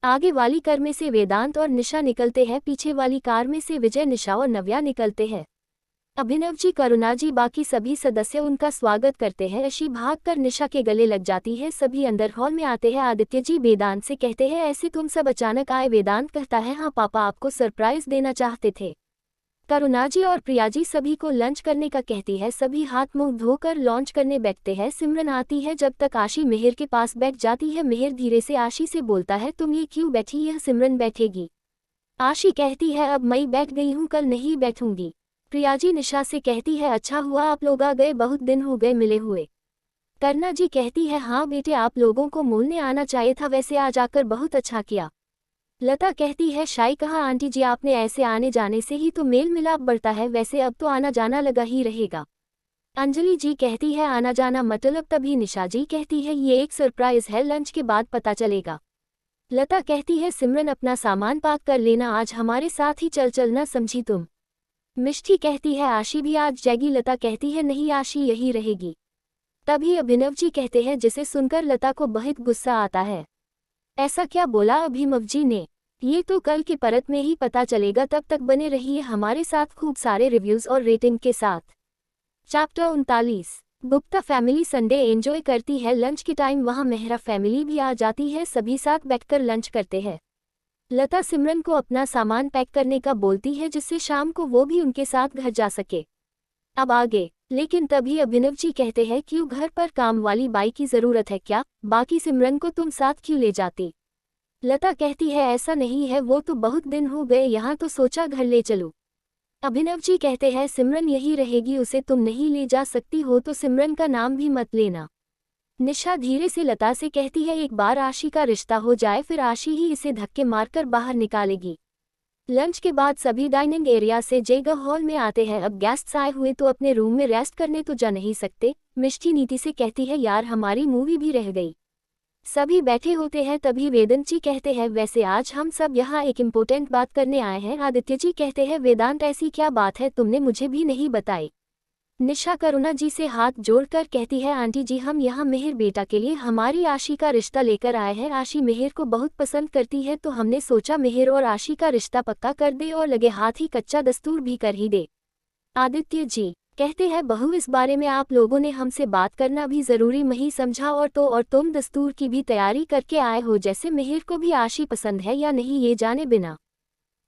आगे वाली कार में से वेदांत और निशा निकलते हैं, पीछे वाली कार में से विजय, निशा और नव्या निकलते हैं। अभिनव जी, करुणा जी, बाकी सभी सदस्य उनका स्वागत करते हैं। अशी भागकर निशा के गले लग जाती है। सभी अंदर हॉल में आते हैं। आदित्य जी वेदांत से कहते हैं ऐसे तुम सब अचानक आए। वेदांत कहता है हाँ पापा आपको सरप्राइज देना चाहते थे। करुणा जी और प्रिया जी सभी को लंच करने का कहती है। सभी हाथ मुंह धोकर लॉन्च करने बैठते हैं। सिमरन आती है जब तक आशी मिहिर के पास बैठ जाती है। मिहिर धीरे से आशी से बोलता है तुम ये क्यों बैठी, यह सिमरन बैठेगी। आशी कहती है अब मैं बैठ गई हूँ, कल नहीं बैठूंगी। प्रिया जी निशा से कहती है अच्छा हुआ आप लोग आ गए, बहुत दिन हो गए मिले हुए। करना जी कहती है हाँ बेटे आप लोगों को मिलने आना चाहिए था, वैसे आज आकर बहुत अच्छा किया। लता कहती है शाई कहाँ आंटी जी, आपने ऐसे आने जाने से ही तो मेल मिलाप बढ़ता है, वैसे अब तो आना जाना लगा ही रहेगा। अंजलि जी कहती है आना जाना मतलब। तभी निशा जी कहती है ये एक सरप्राइज है, लंच के बाद पता चलेगा। लता कहती है सिमरन अपना सामान पैक कर लेना, आज हमारे साथ ही चल चलना, समझी तुम। मिष्टी कहती है आशी भी आज जाएगी। लता कहती है नहीं आशी यही रहेगी। तभी अभिनव जी कहते हैं जिसे सुनकर लता को बहुत गुस्सा आता है। ऐसा क्या बोला अभिनव जी ने, ये तो कल की परत में ही पता चलेगा। तब तक बने रहिए हमारे साथ खूब सारे रिव्यूज और रेटिंग के साथ। Chapter 39 Gupta family Sunday enjoy करती है। लंच के टाइम वहां मेहरा फैमिली भी आ जाती है। सभी साथ बैठकर लंच करते हैं। लता सिमरन को अपना सामान पैक करने का बोलती है जिससे शाम को वो भी उनके साथ घर जा सके। अब आगे, लेकिन तभी अभिनव जी कहते हैं क्यों, घर पर काम वाली बाई की जरूरत है क्या, बाकी सिमरन को तुम साथ क्यों ले जाती। लता कहती है ऐसा नहीं है, वो तो बहुत दिन हो गए यहाँ, तो सोचा घर ले चलूं। अभिनव जी कहते हैं सिमरन यही रहेगी, उसे तुम नहीं ले जा सकती हो तो सिमरन का नाम भी मत लेना। निशा धीरे से लता से कहती है एक बार आशी का रिश्ता हो जाए फिर आशी ही इसे धक्के मारकर बाहर निकालेगी। लंच के बाद सभी डाइनिंग एरिया से जगह हॉल में आते हैं। अब गेस्ट्स आए हुए तो अपने रूम में रेस्ट करने तो जा नहीं सकते। मिष्टी नीति से कहती है यार हमारी मूवी भी रह गई। सभी बैठे होते हैं तभी वेदांत जी कहते हैं वैसे आज हम सब यहाँ एक इम्पोर्टेंट बात करने आए हैं। आदित्य जी कहते हैं वेदांत ऐसी क्या बात है, तुमने मुझे भी नहीं बताई। निशा करुणा जी से हाथ जोड़कर कहती है आंटी जी हम यहाँ मिहिर बेटा के लिए हमारी आशी का रिश्ता लेकर आए हैं। आशी मिहिर को बहुत पसंद करती है तो हमने सोचा मिहिर और आशी का रिश्ता पक्का कर दे और लगे हाथ ही कच्चा दस्तूर भी कर ही दे। आदित्य जी कहते हैं बहू इस बारे में आप लोगों ने हमसे बात करना भी जरूरी नहीं समझा, और तुम दस्तूर की भी तैयारी करके आए हो, जैसे मिहिर को भी आशी पसंद है या नहीं ये जाने बिना।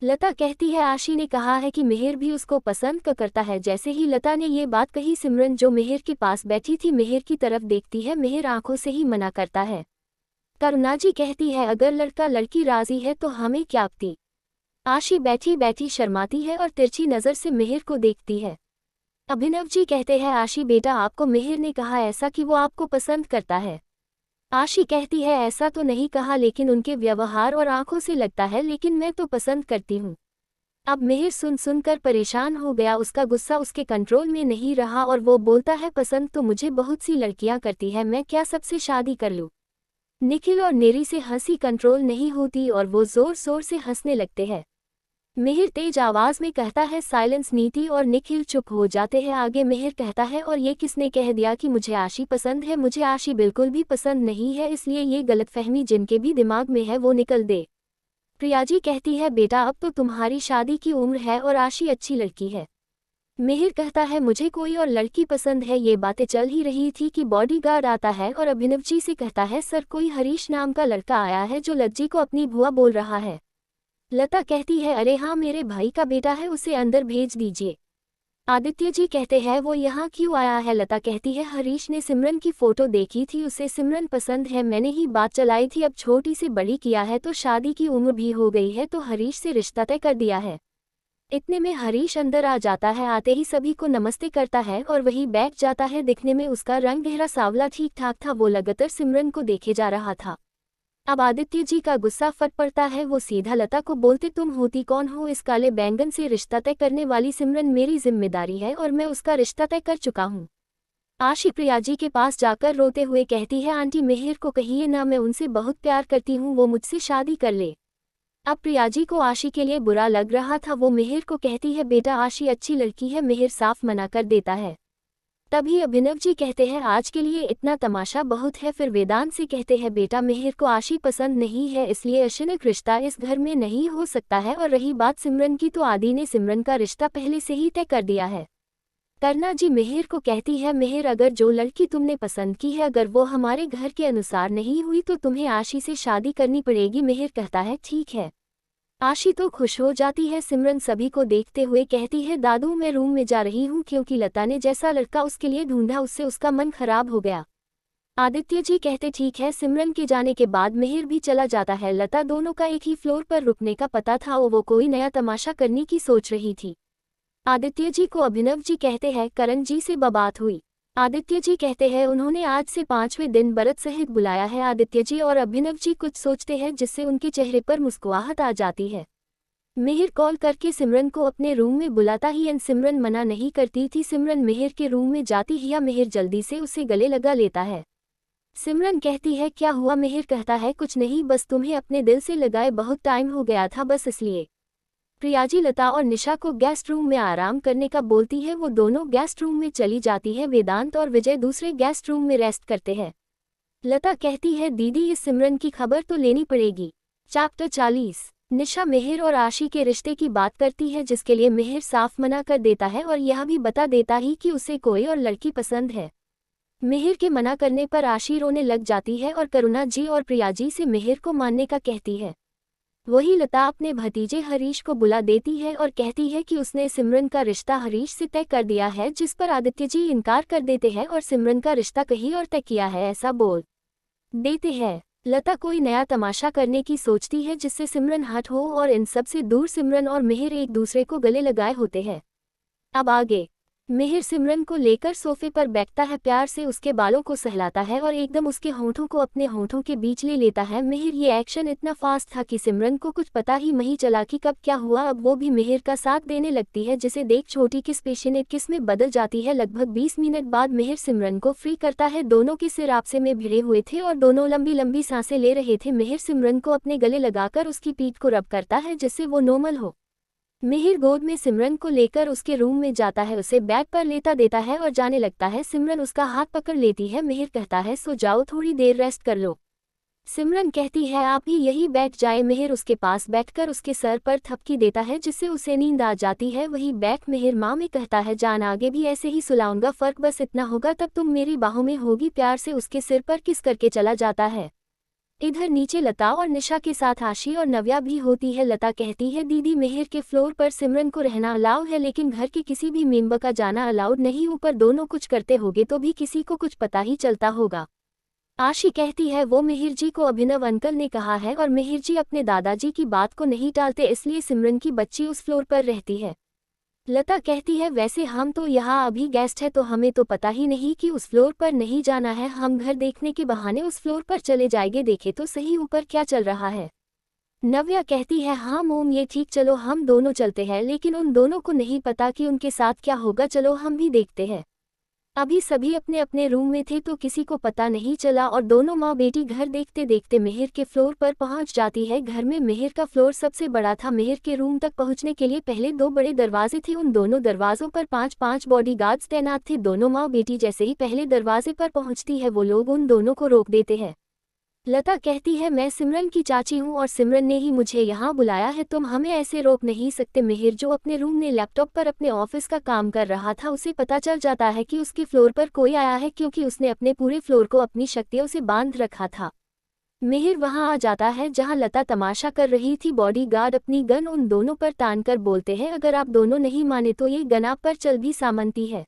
लता कहती है आशी ने कहा है कि मिहिर भी उसको पसंद करता है। जैसे ही लता ने ये बात कही सिमरन जो मिहिर के पास बैठी थी मिहिर की तरफ देखती है। मिहिर आंखों से ही मना करता है। करुणा जी कहती है अगर लड़का लड़की राजी है तो हमें क्या आपत्ति। आशी बैठी बैठी शर्माती है और तिरछी नज़र से मिहिर को देखती है। अभिनव जी कहते हैं, आशी बेटा, आपको मिहिर ने कहा ऐसा कि वो आपको पसंद करता है? आशी कहती है, ऐसा तो नहीं कहा, लेकिन उनके व्यवहार और आंखों से लगता है, लेकिन मैं तो पसंद करती हूँ। अब मिहिर सुनकर परेशान हो गया, उसका गुस्सा उसके कंट्रोल में नहीं रहा और वो बोलता है, पसंद तो मुझे बहुत सी लड़कियां करती है, मैं क्या सबसे शादी कर लूं? निखिल और नेरी से हंसी कंट्रोल नहीं होती और वो जोर जोर से हंसने लगते हैं। मिहिर तेज आवाज में कहता है, साइलेंस नीति, और निखिल चुप हो जाते हैं। आगे मिहिर कहता है, और ये किसने कह दिया कि मुझे आशी पसंद है? मुझे आशी बिल्कुल भी पसंद नहीं है, इसलिए ये गलतफहमी जिनके भी दिमाग में है वो निकल दे। प्रियाजी कहती है, बेटा अब तो तुम्हारी शादी की उम्र है और आशी अच्छी लड़की है। मिहिर कहता है, मुझे कोई और लड़की पसंद है। ये बातें चल ही रही थी कि बॉडीगार्ड आता है और अभिनव जी से कहता है, सर कोई हरीश नाम का लड़का आया है जो लज्जी को अपनी बुआ बोल रहा है। लता कहती है, अरे हाँ, मेरे भाई का बेटा है, उसे अंदर भेज दीजिए। आदित्य जी कहते हैं, वो यहाँ क्यों आया है? लता कहती है, हरीश ने सिमरन की फोटो देखी थी, उसे सिमरन पसंद है, मैंने ही बात चलाई थी, अब छोटी से बड़ी किया है तो शादी की उम्र भी हो गई है, तो हरीश से रिश्ता तय कर दिया है। इतने में हरीश अंदर आ जाता है, आते ही सभी को नमस्ते करता है और वही बैठ जाता है। दिखने में उसका रंग गहरा सांवला ठीक ठाक था, वो लगातार सिमरन को देखे जा रहा था। अब आदित्य जी का गुस्सा फट पड़ता है, वो सीधा लता को बोलते, तुम होती कौन हो? इस काले बैंगन से रिश्ता तय करने वाली? सिमरन मेरी जिम्मेदारी है और मैं उसका रिश्ता तय कर चुका हूँ। आशी प्रिया जी के पास जाकर रोते हुए कहती है, आंटी मिहिर को कहिए ना, मैं उनसे बहुत प्यार करती हूँ, वो मुझसे शादी कर ले। अब प्रियाजी को आशी के लिए बुरा लग रहा था, वो मिहिर को कहती है, बेटा आशी अच्छी लड़की है। मिहिर साफ मना कर देता है। तभी अभिनव जी कहते हैं, आज के लिए इतना तमाशा बहुत है। फिर वेदांत से कहते हैं, बेटा मिहिर को आशी पसंद नहीं है, इसलिए अचानक रिश्ता इस घर में नहीं हो सकता है। और रही बात सिमरन की, तो आदि ने सिमरन का रिश्ता पहले से ही तय कर दिया है। करना जी मिहिर को कहती है, मिहिर अगर जो लड़की तुमने पसंद की है अगर वो हमारे घर के अनुसार नहीं हुई तो तुम्हें आशी से शादी करनी पड़ेगी। मिहिर कहता है, ठीक है। आशी तो खुश हो जाती है। सिमरन सभी को देखते हुए कहती है, दादू मैं रूम में जा रही हूँ, क्योंकि लता ने जैसा लड़का उसके लिए ढूंढा उससे उसका मन खराब हो गया। आदित्य जी कहते, ठीक है। सिमरन के जाने के बाद मिहिर भी चला जाता है। लता दोनों का एक ही फ्लोर पर रुकने का पता था और वो कोई नया तमाशा करने की सोच रही थी। आदित्य जी को अभिनव जी कहते हैं, करण जी से बात हुई? आदित्य जी कहते हैं, उन्होंने आज से 5वें दिन बरत सहित बुलाया है। आदित्य जी और अभिनव जी कुछ सोचते हैं जिससे उनके चेहरे पर मुस्कुराहट आ जाती है। मिहिर कॉल करके सिमरन को अपने रूम में बुलाता ही सिमरन मना नहीं करती थी। सिमरन मिहिर के रूम में जाती ही मिहिर जल्दी से उसे गले लगा लेता है। सिमरन कहती है, क्या हुआ? मिहिर कहता है, कुछ नहीं, बस तुम्हें अपने दिल से लगाए बहुत टाइम हो गया था, बस इसलिए। प्रियाजी लता और निशा को गेस्ट रूम में आराम करने का बोलती है, वो दोनों गेस्ट रूम में चली जाती है। वेदांत और विजय दूसरे गेस्ट रूम में रेस्ट करते हैं। लता कहती है, दीदी इस सिमरन की खबर तो लेनी पड़ेगी। चैप्टर 40। निशा मिहिर और आशी के रिश्ते की बात करती है, जिसके लिए मिहिर साफ मना कर देता है और यह भी बता देता ही कि उसे कोई और लड़की पसंद है। मिहिर के मना करने पर आशी रोने लग जाती है और करुणा जी और प्रियाजी से मिहिर को मानने का कहती है। वही लता अपने भतीजे हरीश को बुला देती है और कहती है कि उसने सिमरन का रिश्ता हरीश से तय कर दिया है, जिस पर आदित्य जी इनकार कर देते हैं और सिमरन का रिश्ता कहीं और तय किया है ऐसा बोल देते हैं। लता कोई नया तमाशा करने की सोचती है जिससे सिमरन हट हो और इन सब से दूर सिमरन और मिहिर एक दूसरे को गले लगाए होते हैं। अब आगे मिहिर सिमरन को लेकर सोफे पर बैठता है, प्यार से उसके बालों को सहलाता है और एकदम उसके होंठों को अपने होंठों के बीच ले लेता है। मिहिर ये एक्शन इतना फास्ट था कि सिमरन को कुछ पता ही नहीं चला कि कब क्या हुआ। अब वो भी मिहिर का साथ देने लगती है, जिसे देख छोटी किस पेशेंट किस में बदल जाती है। लगभग 20 मिनट बाद मिहिर सिमरन को फ्री करता है। दोनों के सिर आपसे में भिड़े हुए थे और दोनों लंबी लंबी सांसें ले रहे थे। मिहिर सिमरन को अपने गले लगाकर उसकी पीठ को रब करता है जिससे वो नॉर्मल हो। मिहिर गोद में सिमरन को लेकर उसके रूम में जाता है, उसे बेड पर लेटा देता है और जाने लगता है। सिमरन उसका हाथ पकड़ लेती है। मिहिर कहता है, सो जाओ, थोड़ी देर रेस्ट कर लो। सिमरन कहती है, आप ही यही बैठ जाए। मिहिर उसके पास बैठकर उसके सर पर थपकी देता है जिससे उसे नींद आ जाती है। वही बैठ मिहिर माँ में कहता है, जान आगे भी ऐसे ही सुलाऊंगा, फर्क बस इतना होगा तब तुम मेरी बाहों में होगी। प्यार से उसके सिर पर किस करके चला जाता है। इधर नीचे लता और निशा के साथ आशी और नव्या भी होती है। लता कहती है, दीदी मिहिर के फ्लोर पर सिमरन को रहना अलाउ है, लेकिन घर के किसी भी मेंबर का जाना अलाउड नहीं। ऊपर दोनों कुछ करते होगे तो भी किसी को कुछ पता ही चलता होगा। आशी कहती है वो मिहिर जी को अभिनव अंकल ने कहा है और मिहिर जी अपने दादाजी की बात को नहीं टालते, इसलिए सिमरन की बच्ची उस फ्लोर पर रहती है। लता कहती है वैसे हम तो यहाँ अभी गेस्ट है तो हमें तो पता ही नहीं कि उस फ्लोर पर नहीं जाना है, हम घर देखने के बहाने उस फ्लोर पर चले जाएंगे, देखे तो सही ऊपर क्या चल रहा है। नव्या कहती है हाँ मोम ये ठीक, चलो हम दोनों चलते हैं, लेकिन उन दोनों को नहीं पता कि उनके साथ क्या होगा, चलो हम भी देखते हैं। अभी सभी अपने अपने रूम में थे तो किसी को पता नहीं चला और दोनों माँ बेटी घर देखते देखते मिहिर के फ्लोर पर पहुंच जाती है। घर में मिहिर का फ्लोर सबसे बड़ा था। मिहिर के रूम तक पहुंचने के लिए पहले 2 बड़े दरवाजे थे, उन दोनों दरवाजों पर 5-5 बॉडीगार्ड्स तैनात थे। दोनों माँ बेटी जैसे ही पहले दरवाजे पर पहुंचती है वो लोग उन दोनों को रोक देते हैं। लता कहती है मैं सिमरन की चाची हूँ और सिमरन ने ही मुझे यहाँ बुलाया है, तुम हमें ऐसे रोक नहीं सकते। मिहिर जो अपने रूम में लैपटॉप पर अपने ऑफिस का काम कर रहा था, उसे पता चल जाता है कि उसके फ्लोर पर कोई आया है, क्योंकि उसने अपने पूरे फ्लोर को अपनी शक्तियों से बांध रखा था। मिहिर वहां आ जाता है जहां लता तमाशा कर रही थी। बॉडीगार्ड अपनी गन उन दोनों पर तानकर बोलते हैं अगर आप दोनों नहीं माने तो ये गन आप पर चल भी सामंती है।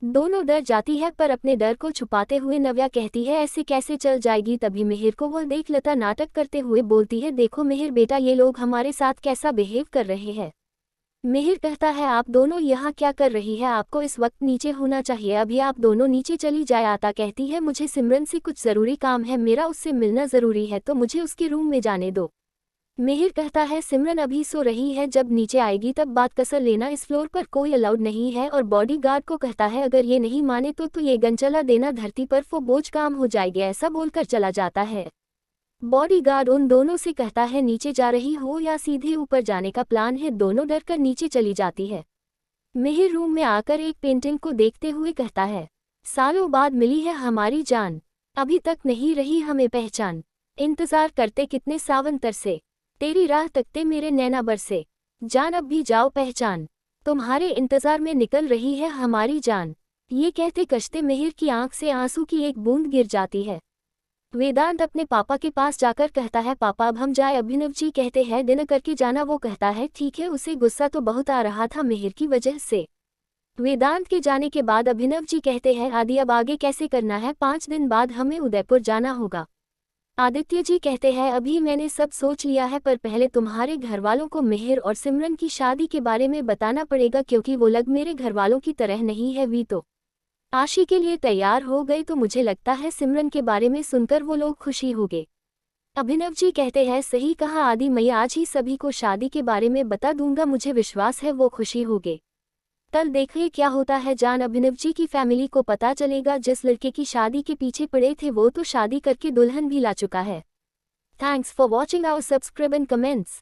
दोनों डर जाती है पर अपने डर को छुपाते हुए नव्या कहती है ऐसे कैसे चल जाएगी। तभी मिहिर को वह देख लता नाटक करते हुए बोलती है देखो मिहिर बेटा ये लोग हमारे साथ कैसा बिहेव कर रहे हैं। मिहिर कहता है आप दोनों यहाँ क्या कर रही है, आपको इस वक्त नीचे होना चाहिए, अभी आप दोनों नीचे चली जाए। आता कहती है मुझे सिमरन से कुछ ज़रूरी काम है, मेरा उससे मिलना ज़रूरी है तो मुझे उसके रूम में जाने दो। मिहिर कहता है सिमरन अभी सो रही है, जब नीचे आएगी तब बात कसर लेना, इस फ्लोर पर कोई अलाउड नहीं है। और बॉडीगार्ड को कहता है अगर ये नहीं माने तो ये गन चला देना, धरती पर वो बोझ काम हो जाएगी। ऐसा बोलकर चला जाता है। बॉडीगार्ड उन दोनों से कहता है नीचे जा रही हो या सीधे ऊपर जाने का प्लान है। दोनों डर कर नीचे चली जाती है। मिहिर रूम में आकर एक पेंटिंग को देखते हुए कहता है सालों बाद मिली है हमारी जान, अभी तक नहीं रही हमें पहचान, इंतजार करते कितने सावन तरसे, तेरी राह तकते मेरे नैना बरसे, जान अब भी जाओ पहचान, तुम्हारे इंतजार में निकल रही है हमारी जान। ये कहते कश्ते मिहिर की आंख से आंसू की एक बूंद गिर जाती है। वेदांत अपने पापा के पास जाकर कहता है पापा अब हम जाए। अभिनव जी कहते हैं डिनर करके जाना, वो कहता है ठीक है, उसे गुस्सा तो बहुत आ रहा था मिहिर की वजह से। वेदांत के जाने के बाद अभिनव जी कहते हैं आदि अब आगे कैसे करना है, 5 दिन बाद हमें उदयपुर जाना होगा। आदित्य जी कहते हैं अभी मैंने सब सोच लिया है, पर पहले तुम्हारे घरवालों को मिहिर और सिमरन की शादी के बारे में बताना पड़ेगा, क्योंकि वो लग मेरे घरवालों की तरह नहीं है। वी तो आशी के लिए तैयार हो गए तो मुझे लगता है सिमरन के बारे में सुनकर वो लोग खुशी होंगे। अभिनव जी कहते हैं सही कहा आदि, मैं आज ही सभी को शादी के बारे में बता दूंगा, मुझे विश्वास है वो खुशी होंगे। कल देखिए क्या होता है। जान अभिनव जी की फैमिली को पता चलेगा जिस लड़के की शादी के पीछे पड़े थे वो तो शादी करके दुल्हन भी ला चुका है। Thanks for watching our, subscribe and comments.